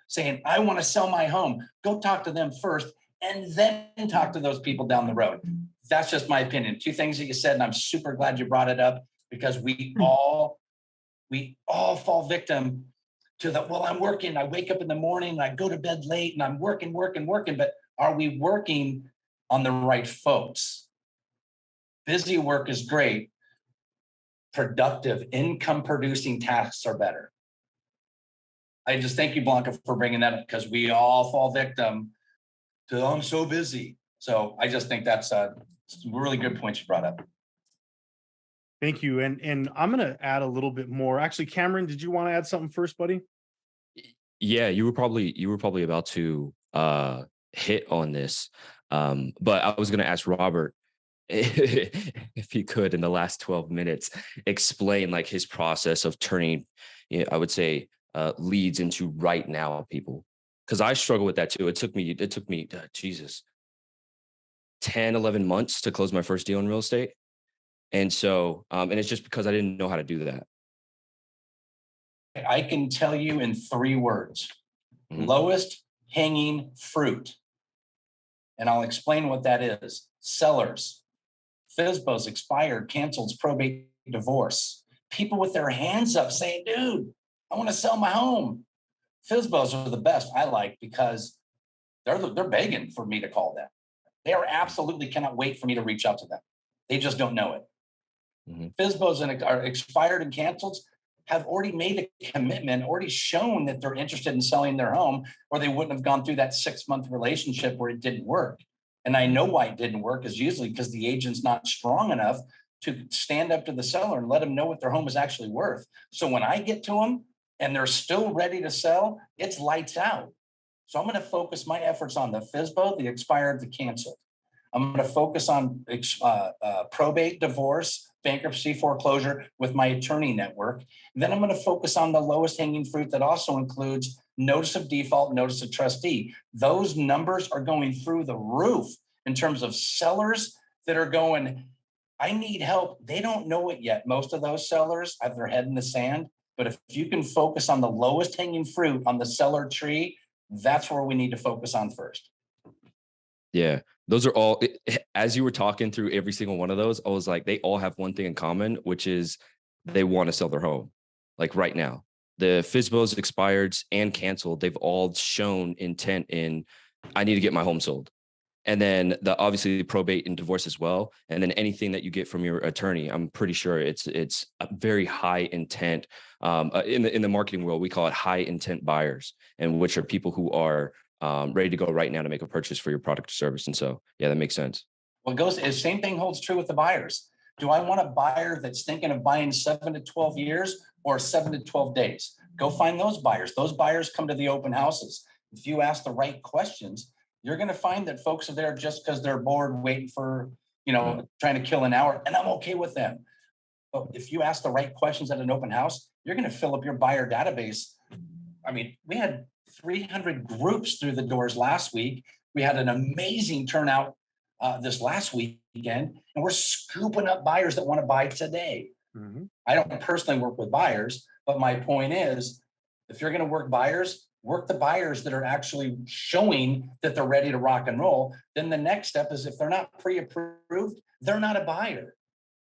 saying, I want to sell my home, go talk to them first and then talk to those people down the road. That's just my opinion. 2 things that you said, and I'm super glad you brought it up, because we all fall victim to the, well, I'm working, I wake up in the morning and I go to bed late and I'm working. But are we working on the right folks? Busy work is great. Productive, income producing tasks are better. I just thank you, Blanca, for bringing that up, because we all fall victim to, oh, I'm so busy. So I just think that's a really good point you brought up. Thank you. And I'm going to add a little bit more. Actually, Cameron, did you want to add something first, buddy? Yeah, you were probably about to hit on this. But I was going to ask Robert if he could, in the last 12 minutes, explain like his process of turning, I would say, leads into right now people. Because I struggle with that too. It took me, Jesus, 10, 11 months to close my first deal in real estate. And so, and it's just because I didn't know how to do that. I can tell you in 3 words, lowest hanging fruit. And I'll explain what that is. Sellers, FSBOs, expired, canceled, probate, divorce. People with their hands up saying, dude, I want to sell my home. FSBOs are the best, I like, because they're begging for me to call them. They are absolutely cannot wait for me to reach out to them. They just don't know it. FSBOs and are expired and canceled have already made a commitment, already shown that they're interested in selling their home, or they wouldn't have gone through that 6-month relationship where it didn't work. And I know why it didn't work is usually because the agent's not strong enough to stand up to the seller and let them know what their home is actually worth. So when I get to them and they're still ready to sell, it's lights out. So I'm going to focus my efforts on the FSBO, the expired, the canceled. I'm going to focus on probate, divorce, bankruptcy, foreclosure with my attorney network. Then I'm going to focus on the lowest hanging fruit that also includes notice of default, notice of trustee. Those numbers are going through the roof in terms of sellers that are going, I need help. They don't know it yet. Most of those sellers have their head in the sand. But if you can focus on the lowest hanging fruit on the seller tree, that's where we need to focus on first. Yeah, those are all, as you were talking through every single one of those, I was like, they all have one thing in common, which is they want to sell their home. Like right now, the FSBOs, expireds, and canceled, they've all shown intent in, I need to get my home sold. And then obviously the probate and divorce as well. And then anything that you get from your attorney, I'm pretty sure it's a very high intent. In the marketing world, we call it high intent buyers, and which are people who are ready to go right now to make a purchase for your product or service. And so, yeah, that makes sense. Well, the same thing holds true with the buyers. Do I want a buyer that's thinking of buying 7 to 12 years or 7 to 12 days? Go find those buyers. Those buyers come to the open houses. If you ask the right questions, you're going to find that folks are there just because they're bored waiting for, trying to kill an hour. And I'm okay with them. But if you ask the right questions at an open house, you're going to fill up your buyer database. I mean, we had 300 groups through the doors last week. We had an amazing turnout this last weekend, and we're scooping up buyers that want to buy today. I don't personally work with buyers, but my point is, if you're going to work buyers, work the buyers that are actually showing that they're ready to rock and roll. Then the next step is, if they're not pre-approved, they're not a buyer.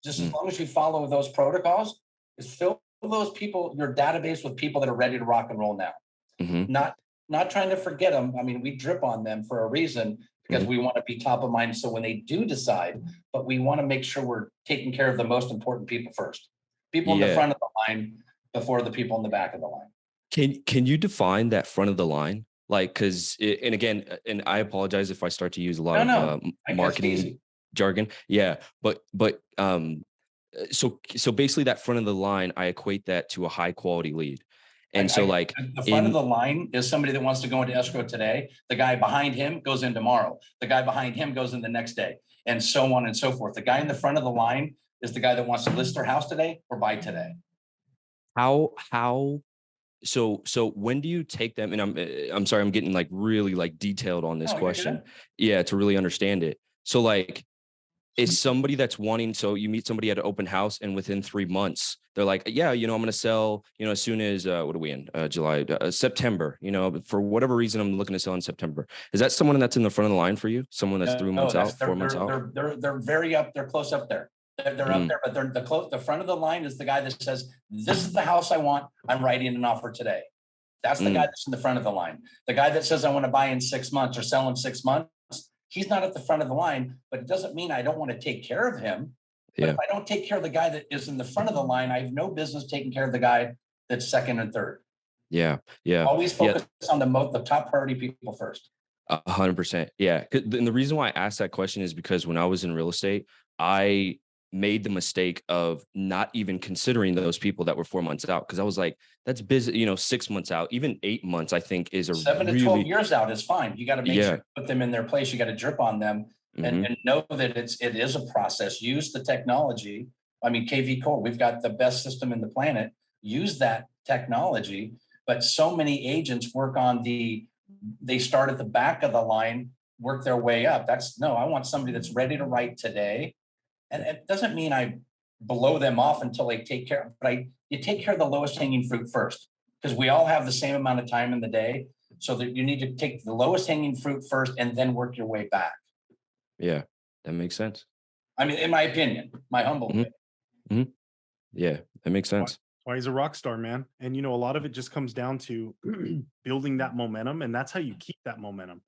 Just as long as you follow those protocols, is fill those people, your database, with people that are ready to rock and roll now. Not trying to forget them. I mean, we drip on them for a reason, because we want to be top of mind. So when they do decide, but we want to make sure we're taking care of the most important people first. People in the front of the line before the people in the back of the line. Can you define that front of the line? Like, because, and again, and I apologize if I start to use a lot of marketing jargon. Yeah, but so basically that front of the line, I equate that to a high quality lead. And so like the front of the line is somebody that wants to go into escrow today. The guy behind him goes in tomorrow. The guy behind him goes in the next day, and so on and so forth. The guy in the front of the line is the guy that wants to list their house today or buy today. So when do you take them? And I'm sorry, I'm getting like really like detailed on this question. Yeah, to really understand it. So like, is somebody that's wanting, so you meet somebody at an open house and within 3 months, they're like, yeah, I'm going to sell, as soon as, what are we in, July, September, for whatever reason, I'm looking to sell in September. Is that someone that's in the front of the line for you? Someone that's 3 months out, 4 months out? They're very up. They're close up there. They're up there, but they're the front of the line is the guy that says, this is the house I want. I'm writing an offer today. That's the guy that's in the front of the line. The guy that says, I want to buy in 6 months or sell in 6 months. He's not at the front of the line, but it doesn't mean I don't want to take care of him. But if I don't take care of the guy that is in the front of the line, I have no business taking care of the guy that's second and third. Yeah. Always focus on the top priority people first. 100%. Yeah. And the reason why I asked that question is because when I was in real estate, I made the mistake of not even considering those people that were 4 months out. Cause I was like, that's busy, 6 months out, even 8 months, I think is a 7 to 12 years out is fine. You got to make sure you put them in their place. You got to drip on them and know that it is a process. Use the technology. I mean, KV Core, we've got the best system in the planet. Use that technology. But so many agents work on they start at the back of the line, work their way up. I want somebody that's ready to write today. And it doesn't mean I blow them off until they take care, but you take care of the lowest hanging fruit first, because we all have the same amount of time in the day. So that you need to take the lowest hanging fruit first and then work your way back. Yeah, that makes sense. I mean, in my opinion, my humble opinion. Yeah, that makes sense. That's why he's a rock star, man. And a lot of it just comes down to building that momentum, and that's how you keep that momentum.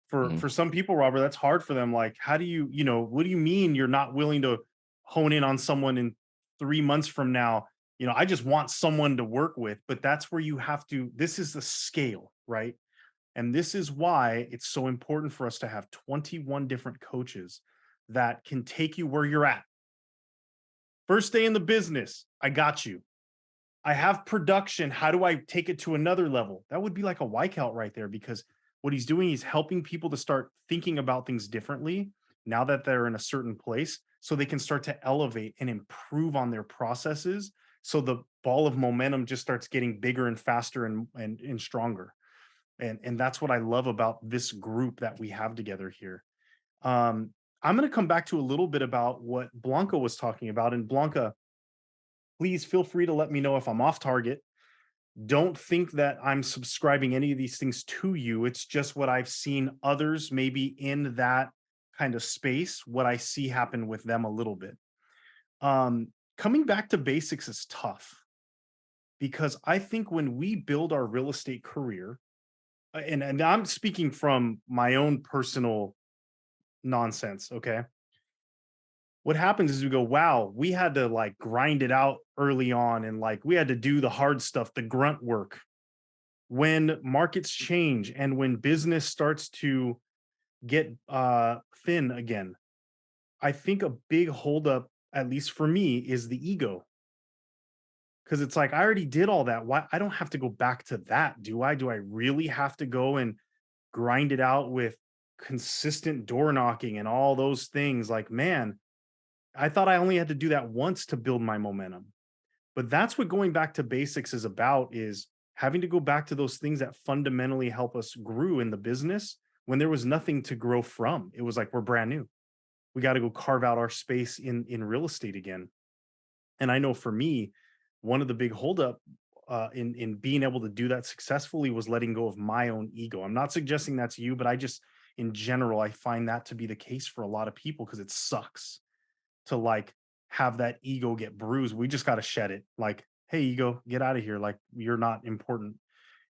For some people, Robert, that's hard for them. Like, how do you, what do you mean you're not willing to hone in on someone in 3 months from now? I just want someone to work with, but that's where you have to, this is the scale, right? And this is why it's so important for us to have 21 different coaches that can take you where you're at. First day in the business, I got you. I have production. How do I take it to another level? That would be like a Weichelt right there, because what he's doing is helping people to start thinking about things differently now that they're in a certain place, so they can start to elevate and improve on their processes. So the ball of momentum just starts getting bigger and faster and stronger. And that's what I love about this group that we have together here. I'm going to come back to a little bit about what Blanca was talking about. And Blanca, please feel free to let me know if I'm off target. Don't think that I'm subscribing any of these things to you. It's just what I've seen others maybe in that kind of space, what I see happen with them a little bit. Coming back to basics is tough, because I think when we build our real estate career, and I'm speaking from my own personal nonsense, okay? What happens is we go, wow, we had to like grind it out early on, and like we had to do the hard stuff, the grunt work. When markets change and when business starts to get thin again, I think a big holdup, at least for me, is the ego. Because it's like, I already did all that. Why? I don't have to go back to that, do I? Do I really have to go and grind it out with consistent door knocking and all those things? Like, man, I thought I only had to do that once to build my momentum. But that's what going back to basics is about, is having to go back to those things that fundamentally help us grow in the business when there was nothing to grow from. It was like, we're brand new. We got to go carve out our space in real estate again. And I know for me, one of the big holdup in being able to do that successfully was letting go of my own ego. I'm not suggesting that's you, but I just, in general, I find that to be the case for a lot of people, because it sucks to like have that ego get bruised. We just got to shed it. Like, hey, ego, get out of here. Like, you're not important.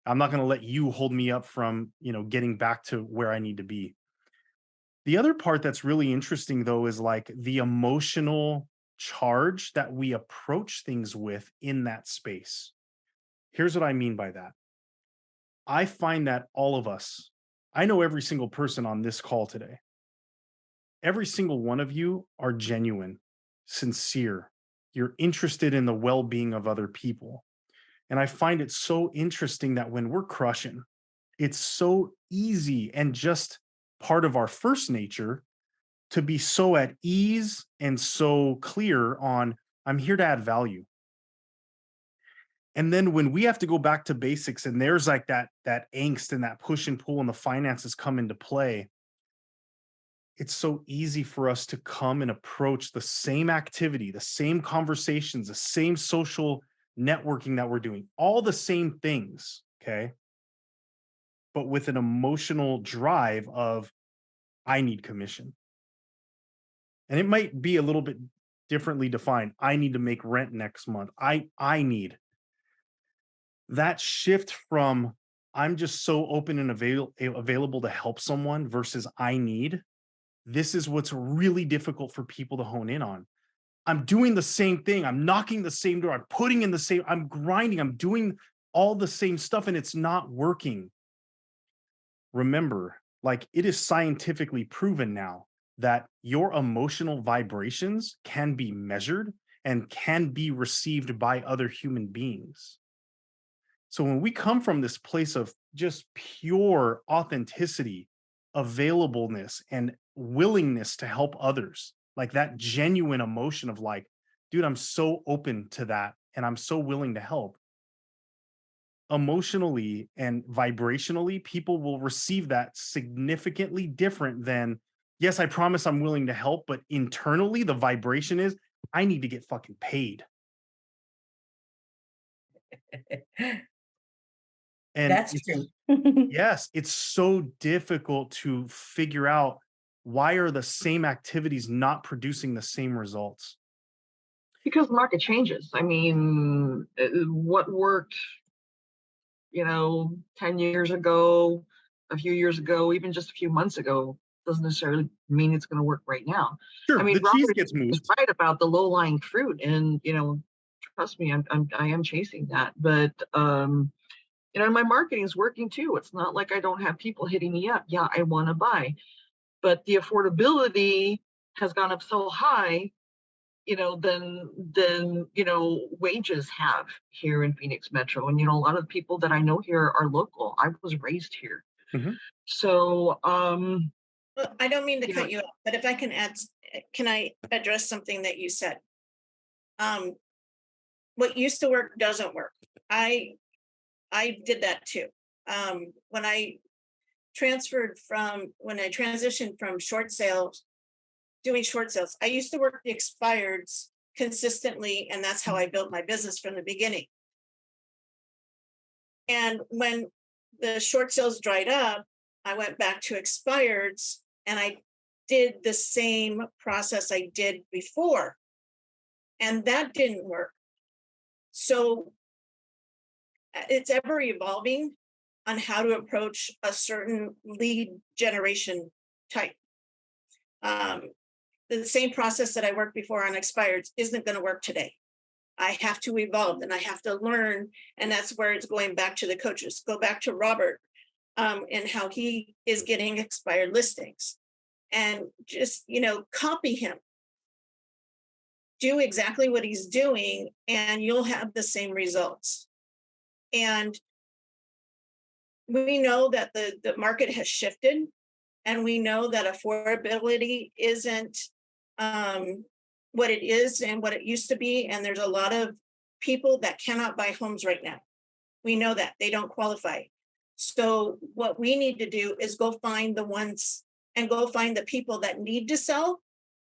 I'm not going to let you hold me up from, getting back to where I need to be. The other part that's really interesting, though, is like the emotional charge that we approach things with in that space. Here's what I mean by that. I find that all of us, I know every single person on this call today, every single one of you are genuine, sincere. You're interested in the well-being of other people. And I find it so interesting that when we're crushing, it's so easy and just part of our first nature to be so at ease and so clear on, I'm here to add value. And then when we have to go back to basics and there's like that angst and that push and pull and the finances come into play, it's so easy for us to come and approach the same activity, the same conversations, the same social networking that we're doing, all the same things, okay? But with an emotional drive of, I need commission. And it might be a little bit differently defined. I need to make rent next month. I need that shift from I'm just so open and available to help someone versus I need. This is what's really difficult for people to hone in on. I'm doing the same thing. I'm knocking the same door. I'm putting in the same, I'm grinding. I'm doing all the same stuff and it's not working. Remember, like it is scientifically proven now that your emotional vibrations can be measured and can be received by other human beings. So when we come from this place of just pure authenticity, availableness, and willingness to help others, like that genuine emotion of like, dude, I'm so open to that and I'm so willing to help. Emotionally and vibrationally, people will receive that significantly different than, yes, I promise I'm willing to help, but internally the vibration is, I need to get fucking paid. And That's it's, true. yes, it's so difficult to figure out why are the same activities not producing the same results. Because the market changes. I mean, what worked, 10 years ago, a few years ago, even just a few months ago, doesn't necessarily mean it's going to work right now. I Sure, mean, the cheese Robert gets is moved. right about the low-lying fruit, and trust me, I am chasing that. But my marketing is working too. It's not like I don't have people hitting me up. Yeah, I want to buy, but the affordability has gone up so high, than wages have here in Phoenix Metro. And a lot of the people that I know here are local. I was raised here. Mhm. So Well, I don't mean to Yeah. cut you off, but if I can can I address something that you said? What used to work doesn't work. I did that too. When I transitioned from doing short sales, I used to work the expireds consistently, and that's how I built my business from the beginning. And when the short sales dried up, I went back to expireds and I did the same process I did before. And that didn't work. So it's ever evolving on how to approach a certain lead generation type. The same process that I worked before on expireds isn't going to work today. I have to evolve and I have to learn. And that's where it's going back to the coaches. Go back to Robert and how he is getting expired listings. And just, copy him. Do exactly what he's doing and you'll have the same results. And we know that the market has shifted and we know that affordability isn't what it is and what it used to be. And there's a lot of people that cannot buy homes right now. We know that they don't qualify. So what we need to do is go find the ones and go find the people that need to sell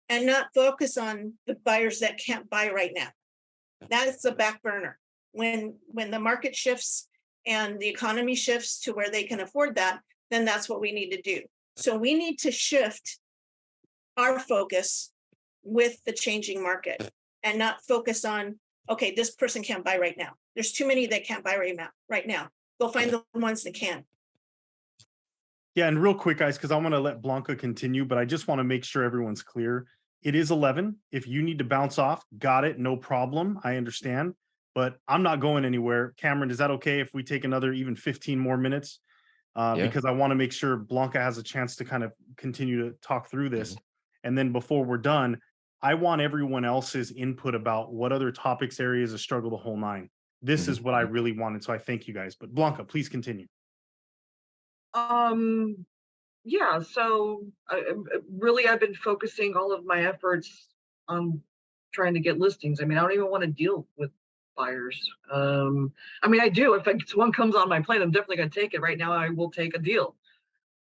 and not focus on the buyers that can't buy right now. That's the back burner. When the market shifts and the economy shifts to where they can afford that, then that's what we need to do. So we need to shift our focus with the changing market and not focus on, okay, this person can't buy right now. There's too many that can't buy right now. Go find the ones that can. Yeah, and real quick, guys, because I want to let Blanca continue, but I just want to make sure everyone's clear. It is 11. If you need to bounce off, got it, no problem. I understand, but I'm not going anywhere. Cameron, is that okay if we take another even 15 more minutes? Yeah. Because I want to make sure Blanca has a chance to kind of continue to talk through this. Mhm. And then before we're done, I want everyone else's input about what other topics, areas of struggle, the whole nine. This is what I really wanted. So I thank you guys. But Blanca, please continue. Yeah, so really I've been focusing all of my efforts on trying to get listings. I mean, I don't even want to deal with buyers. I mean, I do. If one comes on my plate, I'm definitely going to take it. Right now, I will take a deal.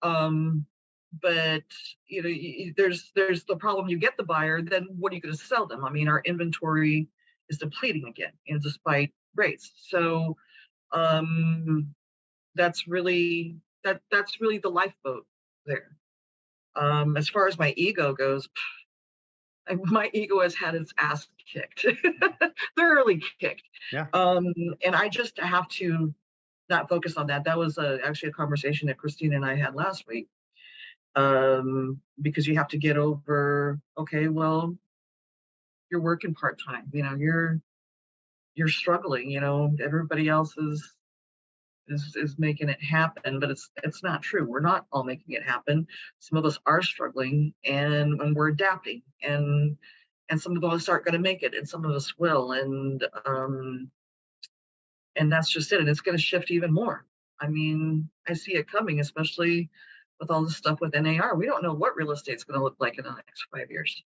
But you know, there's the problem. You get the buyer, then what are you going to sell them? I mean, our inventory is depleting again, and despite rates. So that's really the lifeboat there. As far as my ego goes, my ego has had its ass kicked, thoroughly kicked. Yeah. And I just have to not focus on that. That was actually a conversation that Christine and I had last week. Because you have to get over, okay, well, you're working part-time, you know, you're struggling, you know, everybody else is making it happen, but it's not true. We're not all making it happen. Some of us are struggling, and we're adapting, and some of us aren't going to make it, and some of us will, and that's just it. And it's going to shift even more. I mean, I see it coming, especially with all this stuff with NAR. We don't know what real estate's going to look like in the next 5 years.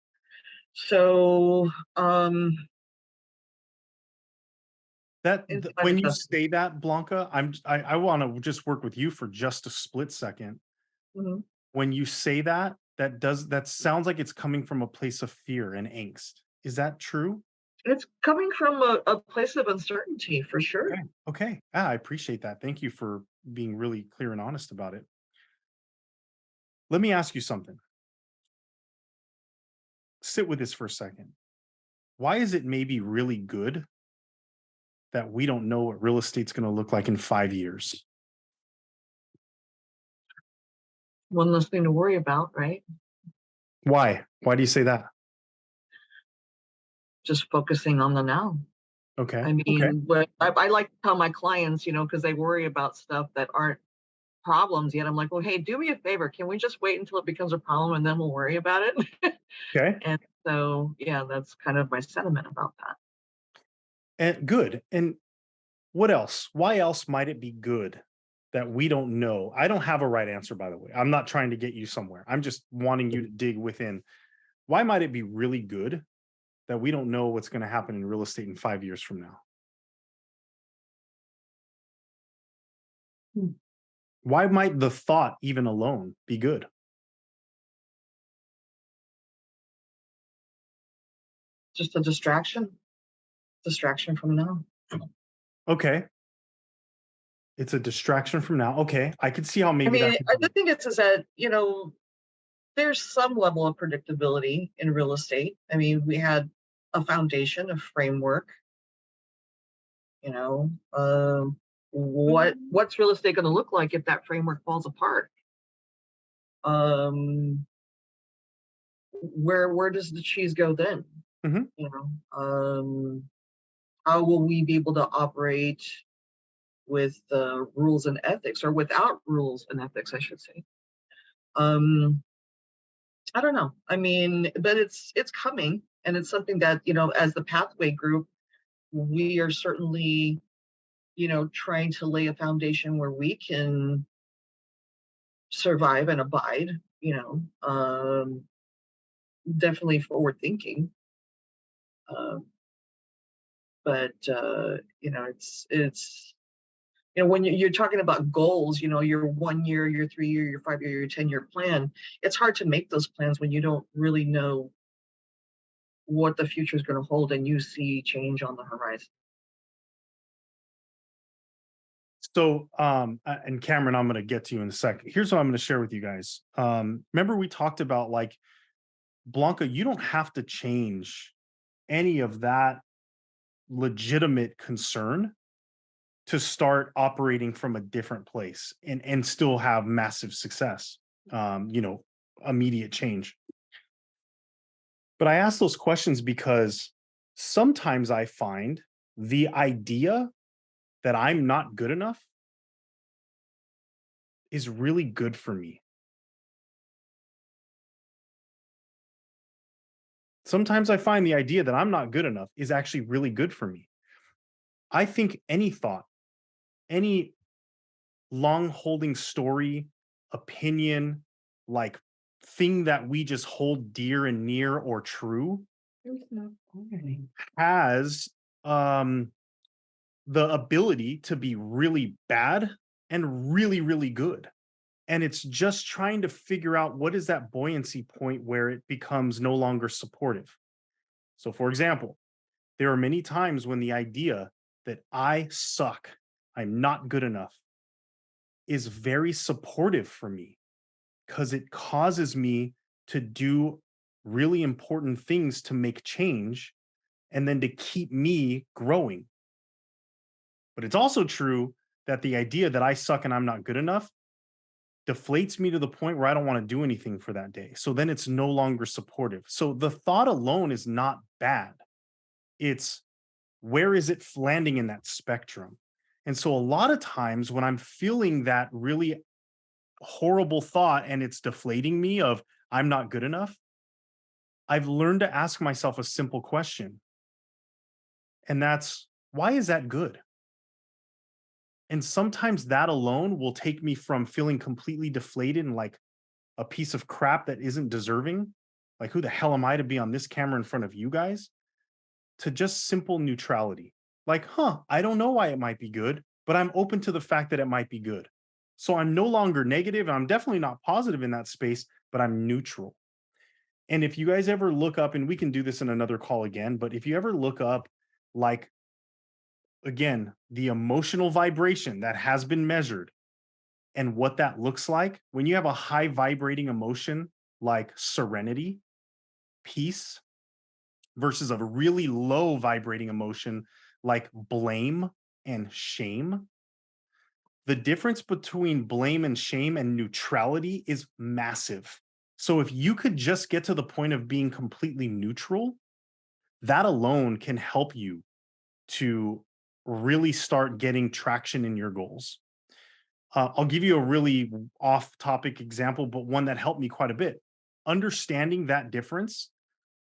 So when you say that, Blanca, I want to just work with you for just a split second. Mhm. When you say that sounds like it's coming from a place of fear and angst. Is that true? It's coming from a place of uncertainty, for sure. Okay. I appreciate that. Thank you for being really clear and honest about it. Let me ask you something. Sit with this for a second. Why is it maybe really good that we don't know what real estate's going to look like in 5 years? One less thing to worry about, right? Why? Why do you say that? Just focusing on the now. Okay. I mean, what I like to tell my clients, you know, because they worry about stuff that aren't problems yet. I'm like, well, hey, do me a favor. Can we just wait until it becomes a problem and then we'll worry about it? Okay. And so, yeah, that's kind of my sentiment about that. And good. And what else? Why else might it be good that we don't know? I don't have a right answer, by the way. I'm not trying to get you somewhere. I'm just wanting you to dig within. Why might it be really good that we don't know what's going to happen in real estate in 5 years from now? Why might the thought even alone be good? Just a distraction from now. Okay. It's a distraction from now. Okay. I could see how maybe I mean, that. the thing is that, you know, there's some level of predictability in real estate. I mean, we had a foundation, a framework, you know, what's real estate going to look like if that framework falls apart? Where does the cheese go then? Mhm. You know, how will we be able to operate with rules and ethics, or without rules and ethics, I should say? I don't know. I mean, but it's coming, and it's something that, you know, as the Pathway Group, we are certainly, you know, trying to lay a foundation where we can survive and abide. You know, definitely forward thinking. But you know, it's you know, when you're talking about goals, you know, your 1 year, your 3 year, your 5 year, your 10-year plan, it's hard to make those plans when you don't really know what the future is going to hold and you see change on the horizon. So, and Cameron, I'm going to get to you in a second. Here's what I'm going to share with you guys. Remember, we talked about, like, Blanca, you don't have to change any of that legitimate concern to start operating from a different place and still have massive success, you know, immediate change. But I ask those questions because sometimes I find the idea that I'm not good enough is really good for me. Sometimes I find the idea that I'm not good enough is actually really good for me. I think any thought, any long holding story, opinion, like thing that we just hold dear and near or true has the ability to be really bad and really, really good. And it's just trying to figure out what is that buoyancy point where it becomes no longer supportive. So, for example, there are many times when the idea that I suck, I'm not good enough, is very supportive for me because it causes me to do really important things to make change and then to keep me growing. But it's also true that the idea that I suck and I'm not good enough deflates me to the point where I don't want to do anything for that day. So then it's no longer supportive. So the thought alone is not bad. It's where is it landing in that spectrum? And so a lot of times when I'm feeling that really horrible thought and it's deflating me of I'm not good enough, I've learned to ask myself a simple question. And that's why is that good? And sometimes that alone will take me from feeling completely deflated and like a piece of crap that isn't deserving, like who the hell am I to be on this camera in front of you guys, to just simple neutrality. Like, I don't know why it might be good, but I'm open to the fact that it might be good. So I'm no longer negative. I'm definitely not positive in that space, but I'm neutral. And if you guys ever look up, and we can do this in another call again, but if you ever look up, like, again, the emotional vibration that has been measured and what that looks like when you have a high vibrating emotion like serenity, peace, versus a really low vibrating emotion like blame and shame. The difference between blame and shame and neutrality is massive. So if you could just get to the point of being completely neutral, that alone can help you to really start getting traction in your goals. I'll give you a really off topic example, but one that helped me quite a bit. Understanding that difference,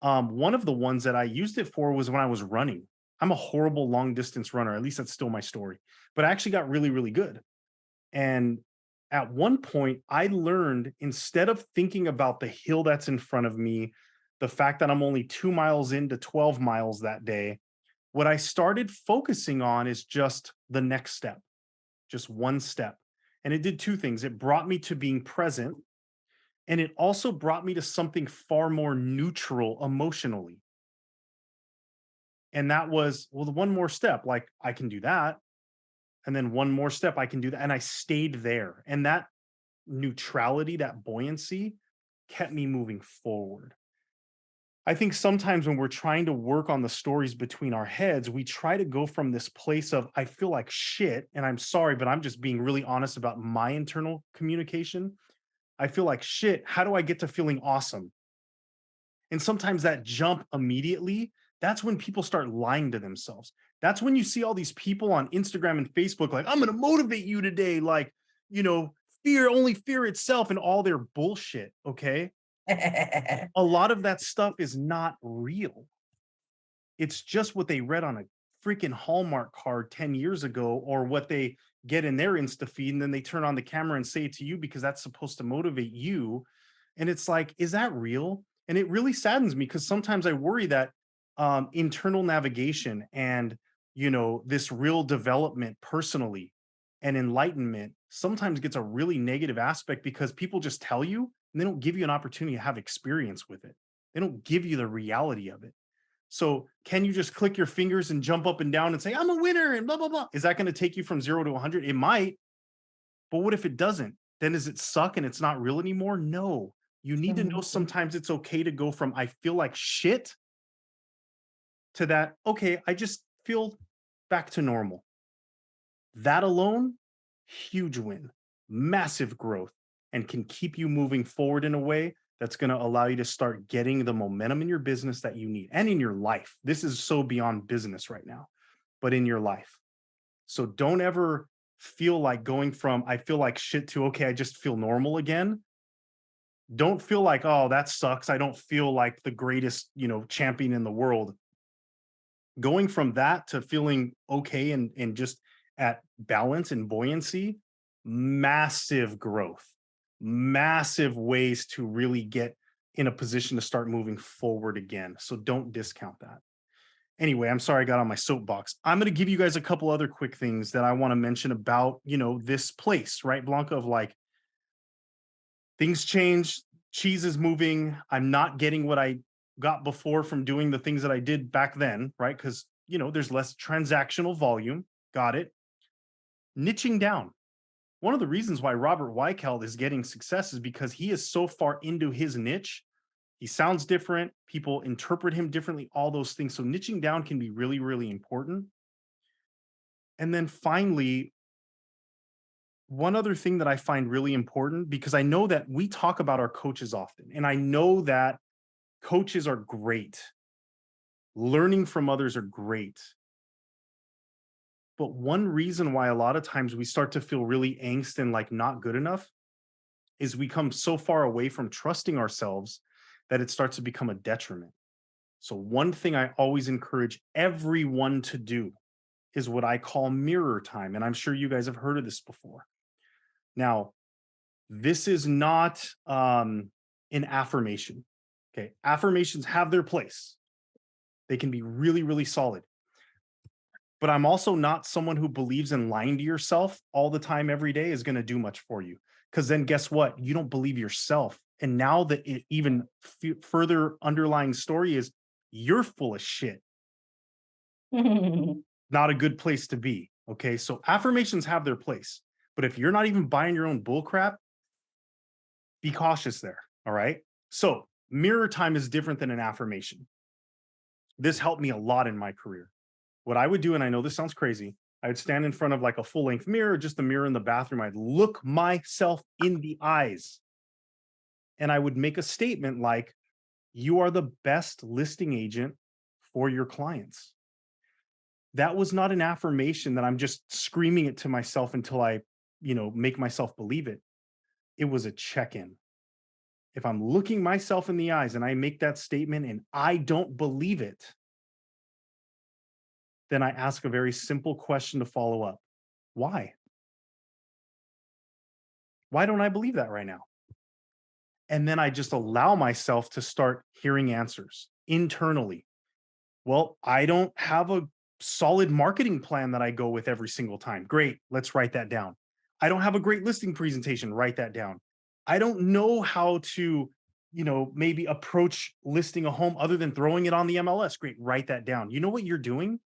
one of the ones that I used it for was when I was running. I'm a horrible long distance runner. At least that's still my story. But I actually got really, really good. And at one point, I learned instead of thinking about the hill that's in front of me, the fact that I'm only 2 miles into 12 miles that day, what I started focusing on is just the next step, just one step. And it did two things. It brought me to being present, and it also brought me to something far more neutral emotionally. And that was, well, the one more step, like I can do that. And then one more step, I can do that. And I stayed there. And that neutrality, that buoyancy kept me moving forward. I think sometimes when we're trying to work on the stories between our heads, we try to go from this place of, I feel like shit, and I'm sorry, but I'm just being really honest about my internal communication. I feel like shit. How do I get to feeling awesome? And sometimes that jump immediately, that's when people start lying to themselves. That's when you see all these people on Instagram and Facebook, like, I'm going to motivate you today. Like, you know, fear, only fear itself, and all their bullshit. Okay. A lot of that stuff is not real. It's just what they read on a freaking Hallmark card 10 years ago, or what they get in their Insta feed. And then they turn on the camera and say it to you because that's supposed to motivate you. And it's like, is that real? And it really saddens me because sometimes I worry that internal navigation and, you know, this real development personally and enlightenment sometimes gets a really negative aspect because people just tell you and they don't give you an opportunity to have experience with it. They don't give you the reality of it. So can you just click your fingers and jump up and down and say, I'm a winner and blah, blah, blah? Is that going to take you from 0 to 100? It might. But what if it doesn't? Then does it suck and it's not real anymore? No. You need to know sometimes it's okay to go from I feel like shit to that, okay, I just feel back to normal. That alone, huge win, massive growth, and can keep you moving forward in a way that's going to allow you to start getting the momentum in your business that you need and in your life. This is so beyond business right now, but in your life. So don't ever feel like going from I feel like shit to okay, I just feel normal again. Don't feel like, oh, that sucks. I don't feel like the greatest, you know, champion in the world. Going from that to feeling okay and just at balance and buoyancy, massive growth, massive ways to really get in a position to start moving forward again. So don't discount that. Anyway, I'm sorry I got on my soapbox. I'm going to give you guys a couple other quick things that I want to mention about, this place, right, Blanca, of like things change, cheese is moving. I'm not getting what I got before from doing the things that I did back then, right? Because, there's less transactional volume. Got it. Niching down. One of the reasons why Robert Weicheld is getting success is because he is so far into his niche. He sounds different. People interpret him differently, all those things. So niching down can be really, really important. And then finally, one other thing that I find really important, because I know that we talk about our coaches often, and I know that coaches are great. Learning from others are great. But one reason why a lot of times we start to feel really angst and like not good enough is we come so far away from trusting ourselves that it starts to become a detriment. So one thing I always encourage everyone to do is what I call mirror time. And I'm sure you guys have heard of this before. Now, this is not an affirmation. Okay. Affirmations have their place. They can be really, really solid. But I'm also not someone who believes in lying to yourself all the time, every day is going to do much for you. Because then guess what? You don't believe yourself. And now that it even further underlying story is you're full of shit. Not a good place to be. Okay. So affirmations have their place. But if you're not even buying your own bullcrap, be cautious there. All right. So mirror time is different than an affirmation. This helped me a lot in my career. What I would do, and I know this sounds crazy, I would stand in front of like a full length mirror, just a mirror in the bathroom. I'd look myself in the eyes and I would make a statement like, you are the best listing agent for your clients. That was not an affirmation that I'm just screaming it to myself until I, make myself believe it. It was a check-in. If I'm looking myself in the eyes and I make that statement and I don't believe it, then I ask a very simple question to follow up. Why? Why don't I believe that right now? And then I just allow myself to start hearing answers internally. Well, I don't have a solid marketing plan that I go with every single time. Great, let's write that down. I don't have a great listing presentation. Write that down. I don't know how to, maybe approach listing a home other than throwing it on the MLS. Great, write that down. You know what you're doing?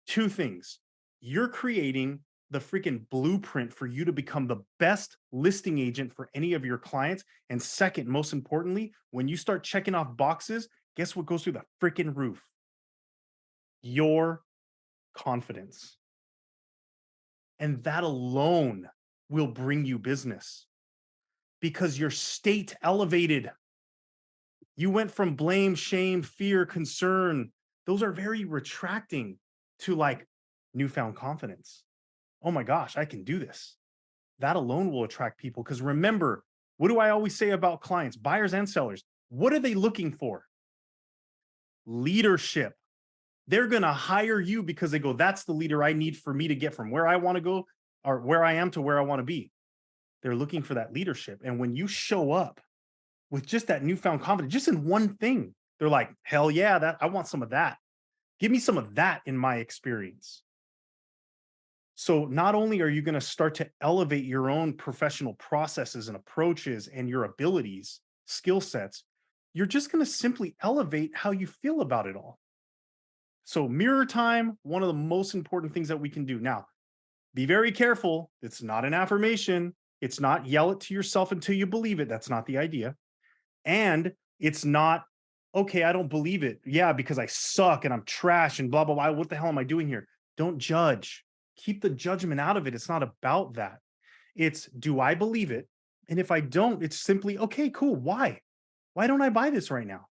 Two things. You're creating the freaking blueprint for you to become the best listing agent for any of your clients. And second, most importantly, when you start checking off boxes, guess what goes through the freaking roof? Your confidence. And that alone will bring you business because your state elevated. You went from blame, shame, fear, concern. Those are very retracting to like newfound confidence. Oh my gosh, I can do this. That alone will attract people. Because remember, what do I always say about clients, buyers and sellers? What are they looking for? Leadership. They're going to hire you because they go, that's the leader I need for me to get from where I want to go or where I am to where I want to be. They're looking for that leadership. And when you show up with just that newfound confidence, just in one thing, they're like, hell yeah, that I want some of that. Give me some of that in my experience. So not only are you going to start to elevate your own professional processes and approaches and your abilities, skill sets, you're just going to simply elevate how you feel about it all. So mirror time, one of the most important things that we can do. Now, be very careful. It's not an affirmation. It's not yell it to yourself until you believe it. That's not the idea. And it's not, okay, I don't believe it. Yeah, because I suck and I'm trash and blah, blah, blah. What the hell am I doing here? Don't judge. Keep the judgment out of it. It's not about that. It's, do I believe it? And if I don't, it's simply, okay, cool. Why? Why don't I buy this right now?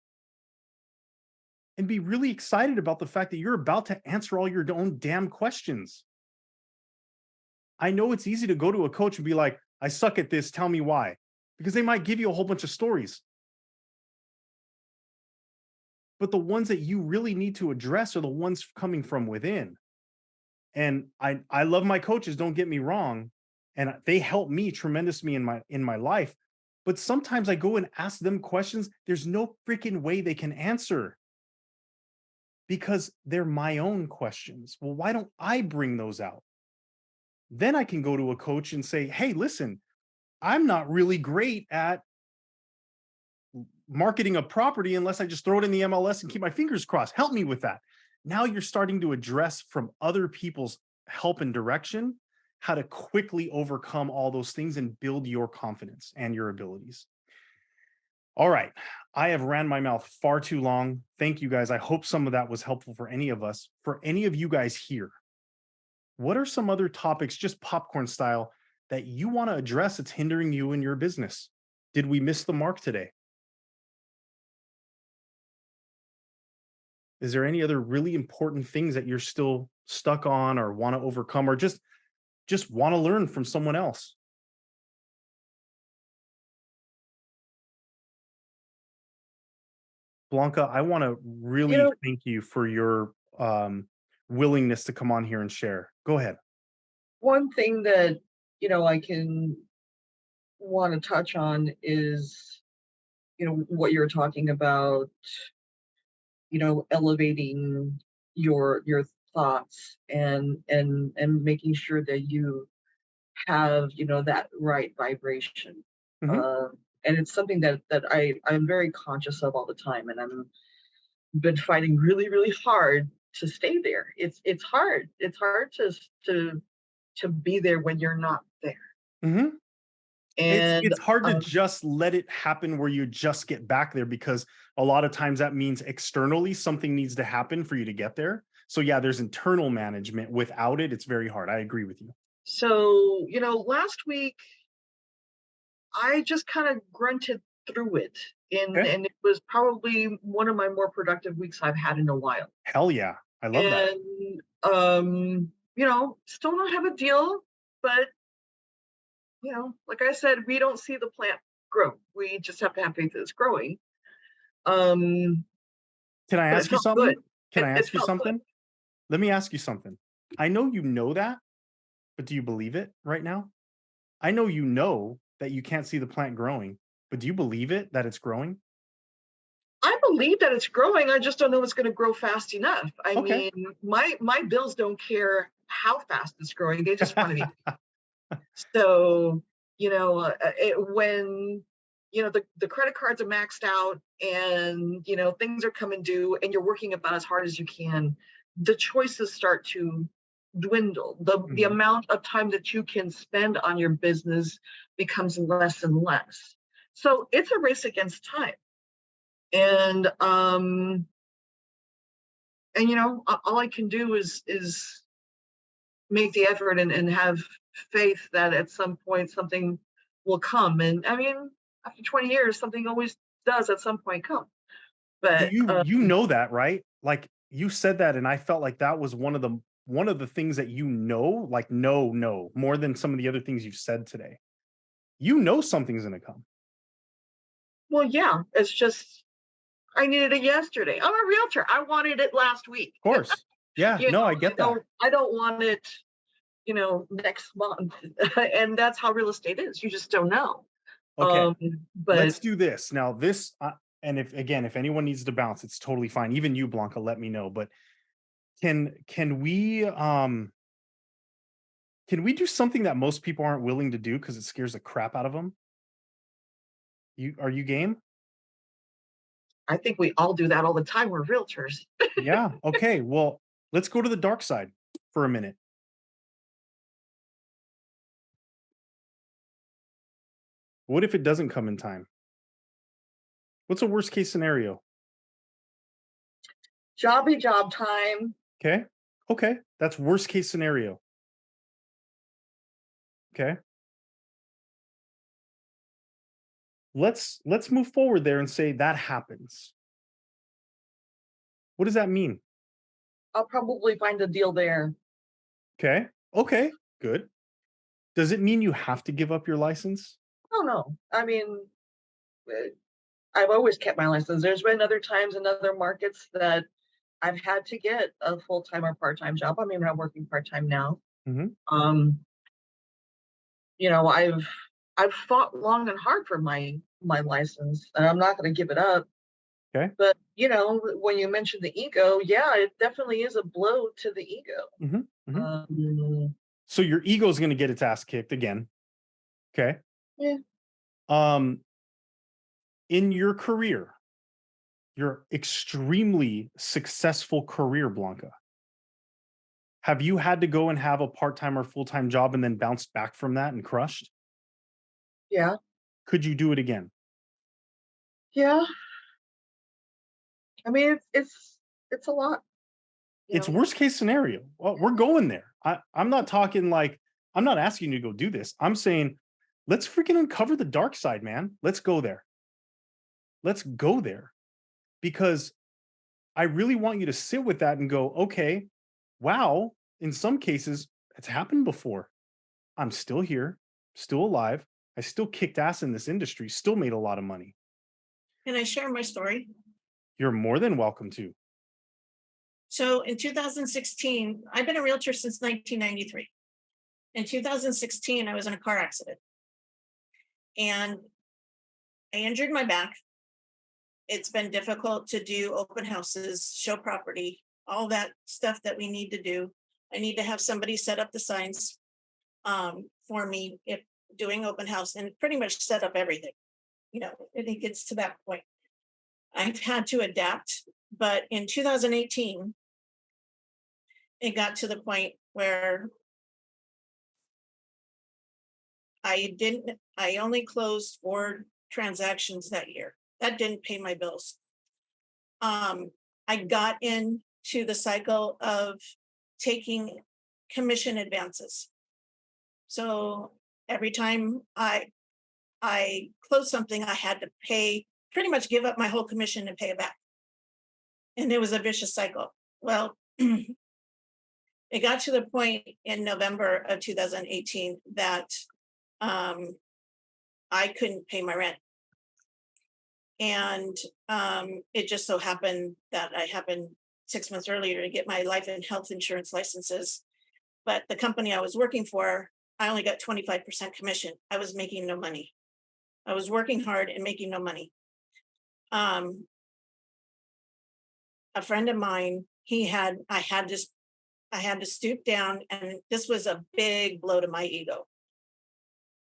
And be really excited about the fact that you're about to answer all your own damn questions. I know it's easy to go to a coach and be like, I suck at this. Tell me why. Because they might give you a whole bunch of stories. but the ones that you really need to address are the ones coming from within. And I love my coaches, don't get me wrong, and they help me tremendously in my life. But sometimes I go and ask them questions there's no freaking way they can answer because they're my own questions. Well, why don't I bring those out? Then I can go to a coach and say, "Hey, listen, I'm not really great at marketing a property unless I just throw it in the MLS and keep my fingers crossed. Help me with that." Now you're starting to address from other people's help and direction how to quickly overcome all those things and build your confidence and your abilities. All right. I have ran my mouth far too long. Thank you guys. I hope some of that was helpful for any of us. For any of you guys here, what are some other topics, just popcorn style, that you want to address that's hindering you in your business? Did we miss the mark today? Is there any other really important things that you're still stuck on or want to overcome or just want to learn from someone else? Blanca, I want to You really know, thank you for your willingness to come on here and share. Go ahead. one thing that, I can want to touch on is, what you're talking about, elevating your thoughts and making sure that you have, that right vibration. Mhm. Uh, and it's something that I'm very conscious of all the time, and I'm been fighting really, really hard to stay there. It's hard. It's hard to be there when you're not there. Mhm. And It's hard to just let it happen where you just get back there because a lot of times that means externally something needs to happen for you to get there. So yeah, there's internal management. Without it, it's very hard. I agree with you. so, last week I just kind of grunted through it, and Okay. and it was probably one of my more productive weeks I've had in a while. Hell yeah. I love that. And still don't have a deal, but like I said, we don't see the plant grow. We just have to have faith that it's growing. Um, Can I but it ask you felt good. something? Can I It ask you felt good. something? Let me ask you something. I know you know that, but do you believe it right now? I know that you can't see the plant growing, but do you believe it that it's growing? I believe that it's growing. I just don't know it's going to grow fast enough. I Okay. mean, my bills don't care how fast it's growing. They just want to be. So, when the credit cards are maxed out and things are coming due and you're working about as hard as you can, the choices start to dwindle. The Mhm. amount of time that you can spend on your business becomes less and less. So it's a race against time. And all I can do is make the effort and have faith that at some point something will come. And I mean, after 20 years, something always does at some point come. But You know that, right? Like you said that and I felt like that was one of the things that like no, more than some of the other things you've said today. You know something's going to come. well, yeah, it's just I needed it yesterday. I'm a realtor. I wanted it last week. Of course. Yeah, You no, know, I I get that. don't I don't want it, next month. And that's how real estate is. You just don't know. Okay, But let's do this. Now this and if anyone needs to bounce, it's totally fine. Even you Blanca, let me know, but can can we do something that most people aren't willing to do because it scares the crap out of them? You game? I think we all do that all the time. We're realtors. Yeah. Okay. Well, let's go to the dark side for a minute. What if it doesn't come in time? What's a worst case scenario? Jobby job time. Okay. Okay. That's worst case scenario. Okay. Let's move forward there and say that happens. What does that mean? I'll probably find a deal there. Okay. Okay. Good. Does it mean you have to give up your license? Oh no. I mean, I've always kept my license. There's been other times in other markets that I've had to get a full-time or part-time job. I mean, I'm working part-time now. Mhm. You know, I've fought long and hard for my license, and I'm not going to give it up. Okay. But you know, when you mention the ego, yeah, it definitely is a blow to the ego. Mhm. Mhm. Um, So your ego is going to get its ass kicked again. Okay. yeah, Um, in your career, your extremely successful career, Blanca, have you had to go and have a part-time or full-time job and then bounced back from that and crushed? yeah, Could you do it again? yeah. I mean, it's a lot. You It's know, worst case scenario. Well, we're going there. I'm not talking like, I'm not asking you to go do this. I'm saying, let's freaking uncover the dark side, man. Let's go there. Let's go there. Because I really want you to sit with that and go, okay, wow, in some cases, it's happened before. I'm still here, still alive. I still kicked ass in this industry, still made a lot of money. Can I share my story? You're more than welcome to. So in 2016, I've been a realtor since 1993. In 2016, I was in a car accident and I injured my back. It's been difficult to do open houses, show property, all that stuff that we need to do. I need to have somebody set up the signs for me if doing open house and pretty much set up everything. You know, it gets to that point. I've had to adapt, but in 2018, it got to the point where I only closed 4 transactions that year. That didn't pay my bills. I got into the cycle of taking commission advances. So every time I closed something, I had to pay, pretty much give up my whole commission and pay it back. And it was a vicious cycle. Well, it got to the point in November of 2018 that I couldn't pay my rent. And it just so happened that I happened 6 months earlier to get my life and health insurance licenses. But the company I was working for, I only got 25% commission. I was making no money. I was working hard and making no money. A friend of mine, I had to stoop down, and this was a big blow to my ego.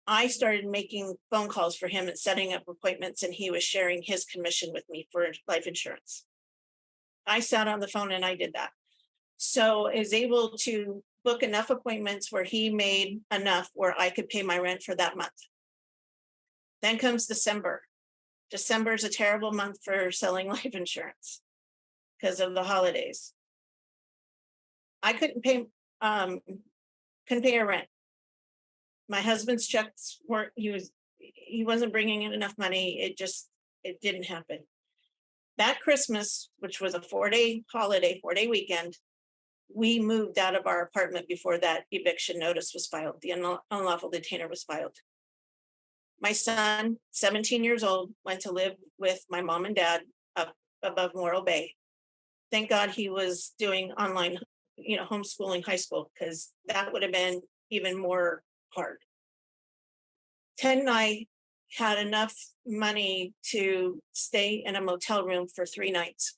I started making phone calls for him and setting up appointments, and he was sharing his commission with me for life insurance. I sat on the phone and I did that. So I was able to book enough appointments where he made enough where I could pay my rent for that month. Then comes December. December is a terrible month for selling life insurance because of the holidays. I couldn't pay a rent. My husband's checks weren't, he wasn't bringing in enough money. It didn't happen. That Christmas, which was a 4-day holiday, 4-day weekend, we moved out of our apartment before that eviction notice was filed. The unlawful detainer was filed. My son, 17 years old, went to live with my mom and dad up above Morro Bay. Thank God he was doing online, homeschooling high school, because that would have been even more hard. Ted and I had enough money to stay in a motel room for 3 nights.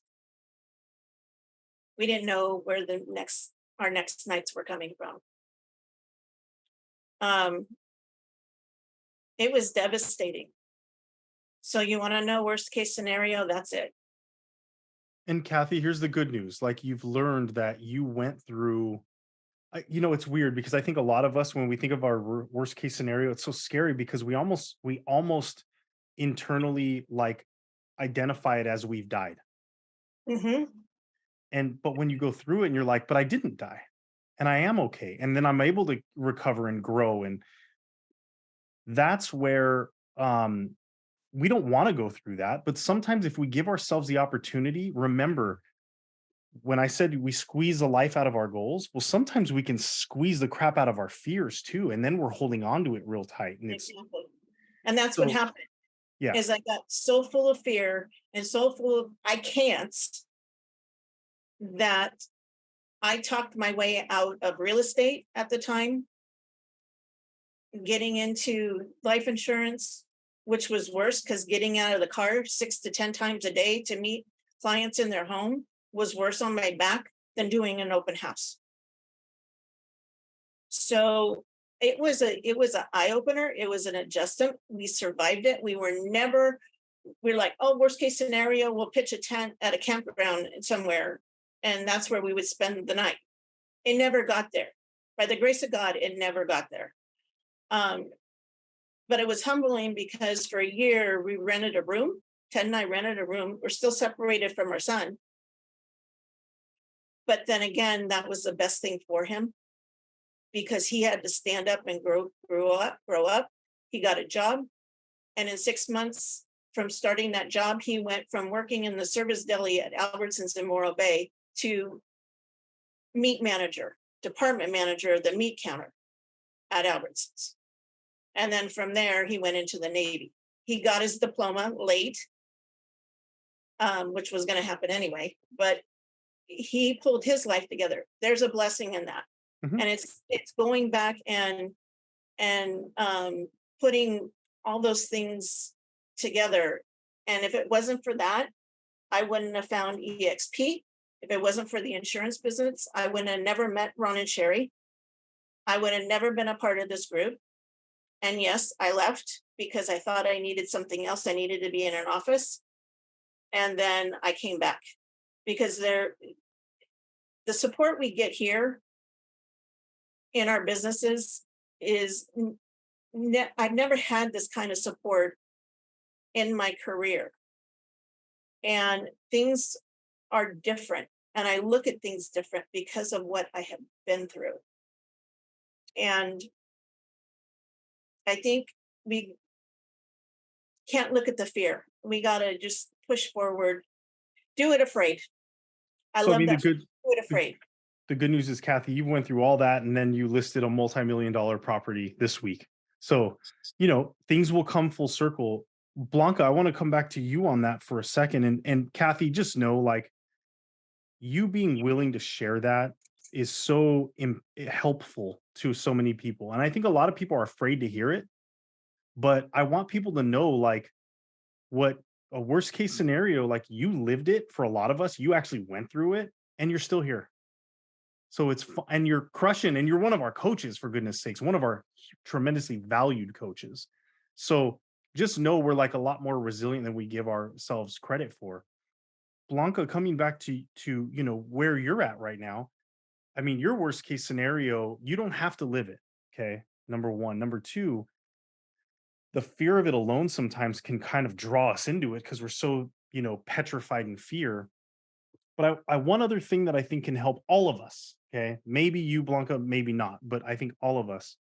We didn't know where our next nights were coming from. It was devastating. So you want to know worst case scenario? That's it. And Kathy, here's the good news. Like, you've learned that you went through, it's weird because I think a lot of us, when we think of our worst case scenario, it's so scary because we almost internally like identify it as we've died. Mm-hmm. But when you go through it and you're like, but I didn't die and I am okay. And then I'm able to recover and grow. And that's where we don't want to go through that. But sometimes if we give ourselves the opportunity, remember, when I said we squeeze the life out of our goals, well, sometimes we can squeeze the crap out of our fears too. And then we're holding on to it real tight. And Exactly. And that's what happened. Yeah. is I got so full of fear and so full of I can't that I talked my way out of real estate at the time, getting into life insurance, which was worse because getting out of the car 6 to 10 times a day to meet clients in their home was worse on my back than doing an open house. So it was an eye opener. It was an adjustment. We survived it. We're like, oh, worst case scenario, we'll pitch a tent at a campground somewhere. And that's where we would spend the night. It never got there. By the grace of God, it never got there. But it was humbling because for a year we rented a room. Ted and I rented a room. We're still separated from our son. But then again, that was the best thing for him because he had to stand up and grow up. He got a job. And in 6 months from starting that job, he went from working in the service deli at Albertsons in Morro Bay to meat manager, department manager of the meat counter at Albertsons. And then from there, he went into the Navy. He got his diploma late, which was going to happen anyway, but he pulled his life together. There's a blessing in that. Mhm. And it's going back and putting all those things together. And if it wasn't for that, I wouldn't have found EXP. If it wasn't for the insurance business, I would have never met Ron and Sherry. I would have never been a part of this group. And yes, I left because I thought I needed something else. I needed to be in an office. And then I came back because the support we get here in our businesses is I've never had this kind of support in my career. And things are different. And I look at things different because of what I have been through. And I think we can't look at the fear. We got to just push forward. Do it afraid. I love that. Do it afraid. The good news is, Kathy, you went through all that and then you listed a multi-million-dollar property this week. So, things will come full circle. Blanca, I want to come back to you on that for a second. And Kathy, just know, like, you being willing to share that is so helpful to so many people. And I think a lot of people are afraid to hear it, but I want people to know, like, what a worst case scenario, like, you lived it. For a lot of us, you actually went through it and you're still here. So and you're crushing, and you're one of our coaches, for goodness sakes, one of our tremendously valued coaches. So just know we're like a lot more resilient than we give ourselves credit for. Blanca, coming back to where you're at right now. I mean, your worst case scenario, you don't have to live it. Okay. Number one. Number two, the fear of it alone sometimes can kind of draw us into it because we're so, petrified in fear. But one other thing that I think can help all of us, okay, maybe you, Blanca, maybe not, but I think all of us,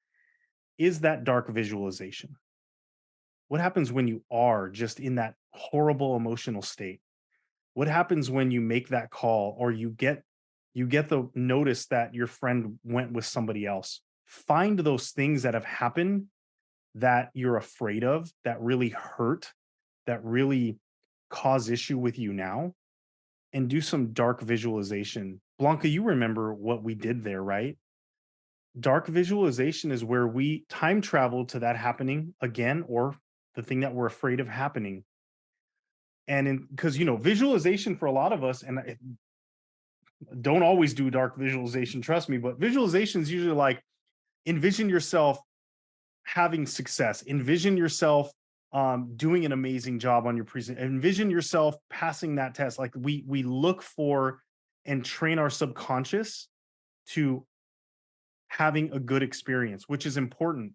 is that dark visualization. What happens when you are just in that horrible emotional state? What happens when you make that call or you get the notice that your friend went with somebody else? Find those things that have happened that you're afraid of, that really hurt, that really cause issue with you now, and do some dark visualization. Blanca, you remember what we did there, right? Dark visualization is where we time travel to that happening again, or the thing that we're afraid of happening. And because, visualization for a lot of us, and I don't always do dark visualization, trust me, but visualization is usually like, envision yourself having success, envision yourself doing an amazing job on your presentation, envision yourself passing that test. Like, we look for and train our subconscious to having a good experience, which is important.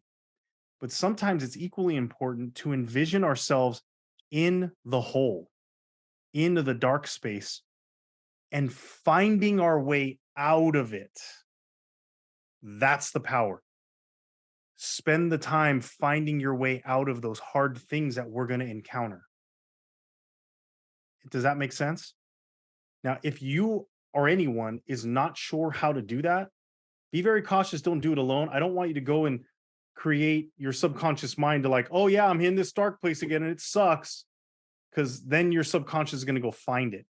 But sometimes it's equally important to envision ourselves in the hole, into the dark space, and finding our way out of it. That's the power. Spend the time finding your way out of those hard things that we're going to encounter. Does that make sense? Now, if you or anyone is not sure how to do that, be very cautious. Don't do it alone. I don't want you to go and create your subconscious mind to like, oh yeah, I'm in this dark place again and it sucks, because then your subconscious is going to go find it.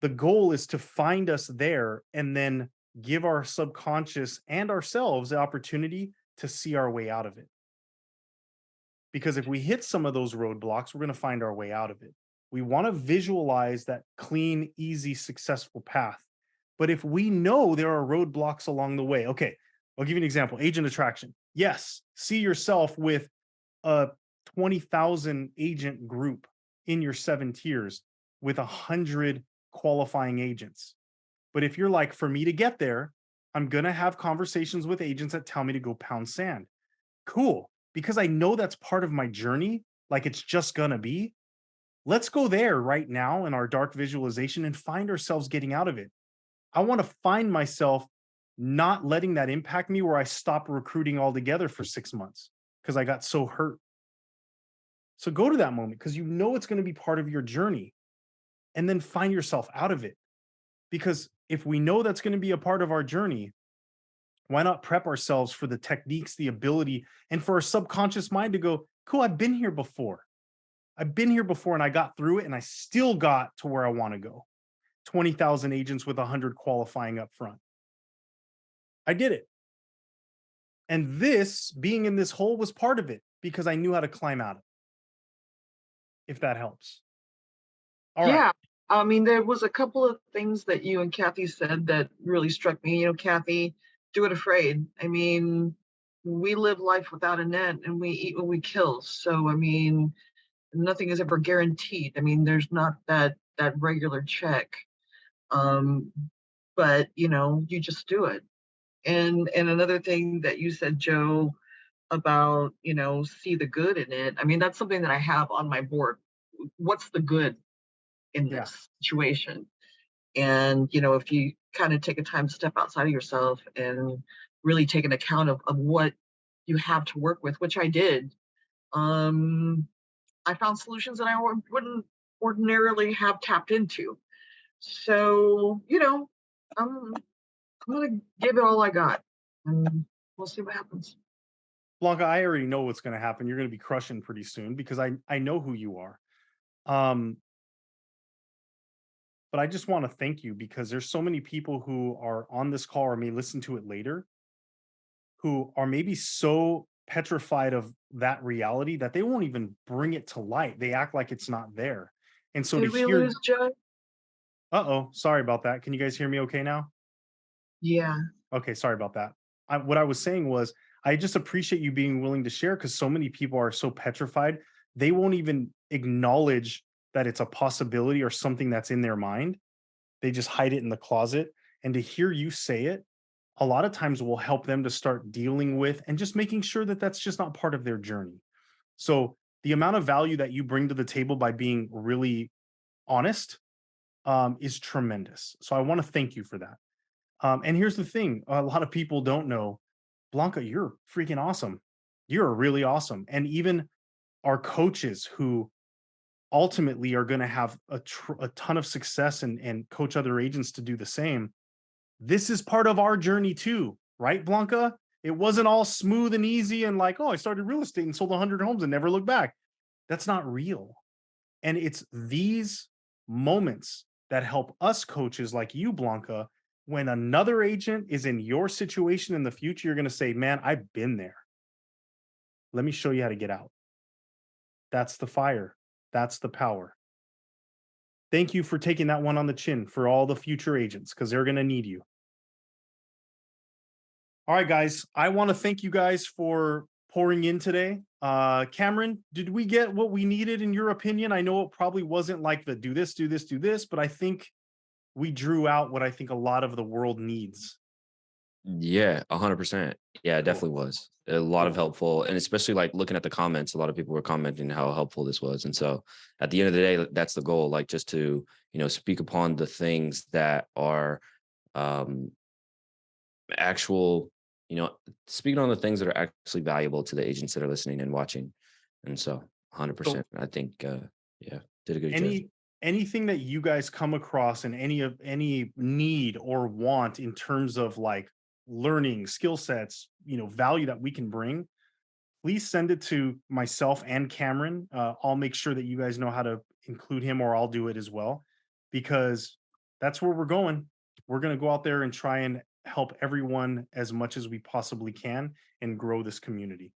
The goal is to find us there and then give our subconscious and ourselves the opportunity to see our way out of it. Because if we hit some of those roadblocks, we're going to find our way out of it. We want to visualize that clean, easy, successful path. But if we know there are roadblocks along the way, okay, I'll give you an example. Agent attraction. Yes, see yourself with a 20,000 agent group in your 7 tiers with 100 qualifying agents. But if you're like, for me to get there, I'm going to have conversations with agents that tell me to go pound sand. Cool. Because I know that's part of my journey, like it's just going to be. Let's go there right now in our dark visualization and find ourselves getting out of it. I want to find myself not letting that impact me where I stop recruiting altogether for 6 months because I got so hurt. So go to that moment because you know it's going to be part of your journey, and then find yourself out of it. Because if we know that's going to be a part of our journey, why not prep ourselves for the techniques, the ability, and for our subconscious mind to go, cool, I've been here before. I've been here before and I got through it and I still got to where I want to go. 20,000 agents with 100 qualifying up front. I did it. And this, being in this hole, was part of it because I knew how to climb out of it, if that helps. All right. Yeah. I mean, there was a couple of things that you and Kathy said that really struck me. You know, Kathy, do it afraid. I mean, we live life without a net and we eat what we kill. So, I mean, nothing is ever guaranteed. I mean, there's not that regular check. But you know, you just do it. And another thing that you said, Joe, about, you know, see the good in it. I mean, that's something that I have on my board. What's the good in Yeah. this situation? And, you know, if you kind of take a time to step outside of yourself and really take an account of what you have to work with, which I did, I found solutions that I wouldn't ordinarily have tapped into. So, you know, I'm gonna give it all I got, and we'll see what happens. Blanca, I already know what's going to happen. You're going to be crushing pretty soon because I know who you are. But I just want to thank you because there's so many people who are on this call or may listen to it later who are maybe so petrified of that reality that they won't even bring it to light. They act like it's not there. And so Did to we hear, lose Joe? uh-oh, sorry about that. Can you guys hear me okay now? Yeah. Okay, sorry about that. What I was saying was, I just appreciate you being willing to share because so many people are so petrified, they won't even acknowledge that it's a possibility or something that's in their mind. They just hide it in the closet. And to hear you say it, a lot of times will help them to start dealing with and just making sure that that's just not part of their journey. So the amount of value that you bring to the table by being really honest is tremendous. So I want to thank you for that. And here's the thing, a lot of people don't know, Blanca, you're freaking awesome. You're really awesome. And even our coaches who ultimately are going to have a ton of success and coach other agents to do the same. This is part of our journey too, right, Blanca? It wasn't all smooth and easy and like, oh, I started real estate and sold 100 homes and never looked back. That's not real. And it's these moments that help us coaches like you, Blanca, when another agent is in your situation in the future, you're going to say, man, I've been there. Let me show you how to get out. That's the fire. That's the power. Thank you for taking that one on the chin for all the future agents because they're going to need you. All right, guys. I want to thank you guys for pouring in today. Cameron, did we get what we needed in your opinion? I know it probably wasn't like the do this, do this, do this, but I think we drew out what I think a lot of the world needs. Yeah, 100%. Yeah, it Cool. definitely was a lot of Cool. helpful, and especially like looking at the comments, a lot of people were commenting how helpful this was. And so at the end of the day, that's the goal, like just to, speak upon the things that are actual, speaking on the things that are actually valuable to the agents that are listening and watching. And so 100%, I think, yeah, did a good job. Anything that you guys come across and any need or want in terms of like learning skill sets, value that we can bring, please send it to myself and Cameron. I'll make sure that you guys know how to include him, or I'll do it as well, because that's where we're going. We're going to go out there and try and help everyone as much as we possibly can and grow this community.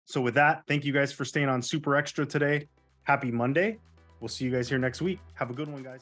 So with that, thank you guys for staying on Super Extra today. Happy Monday. We'll see you guys here next week. Have a good one, guys.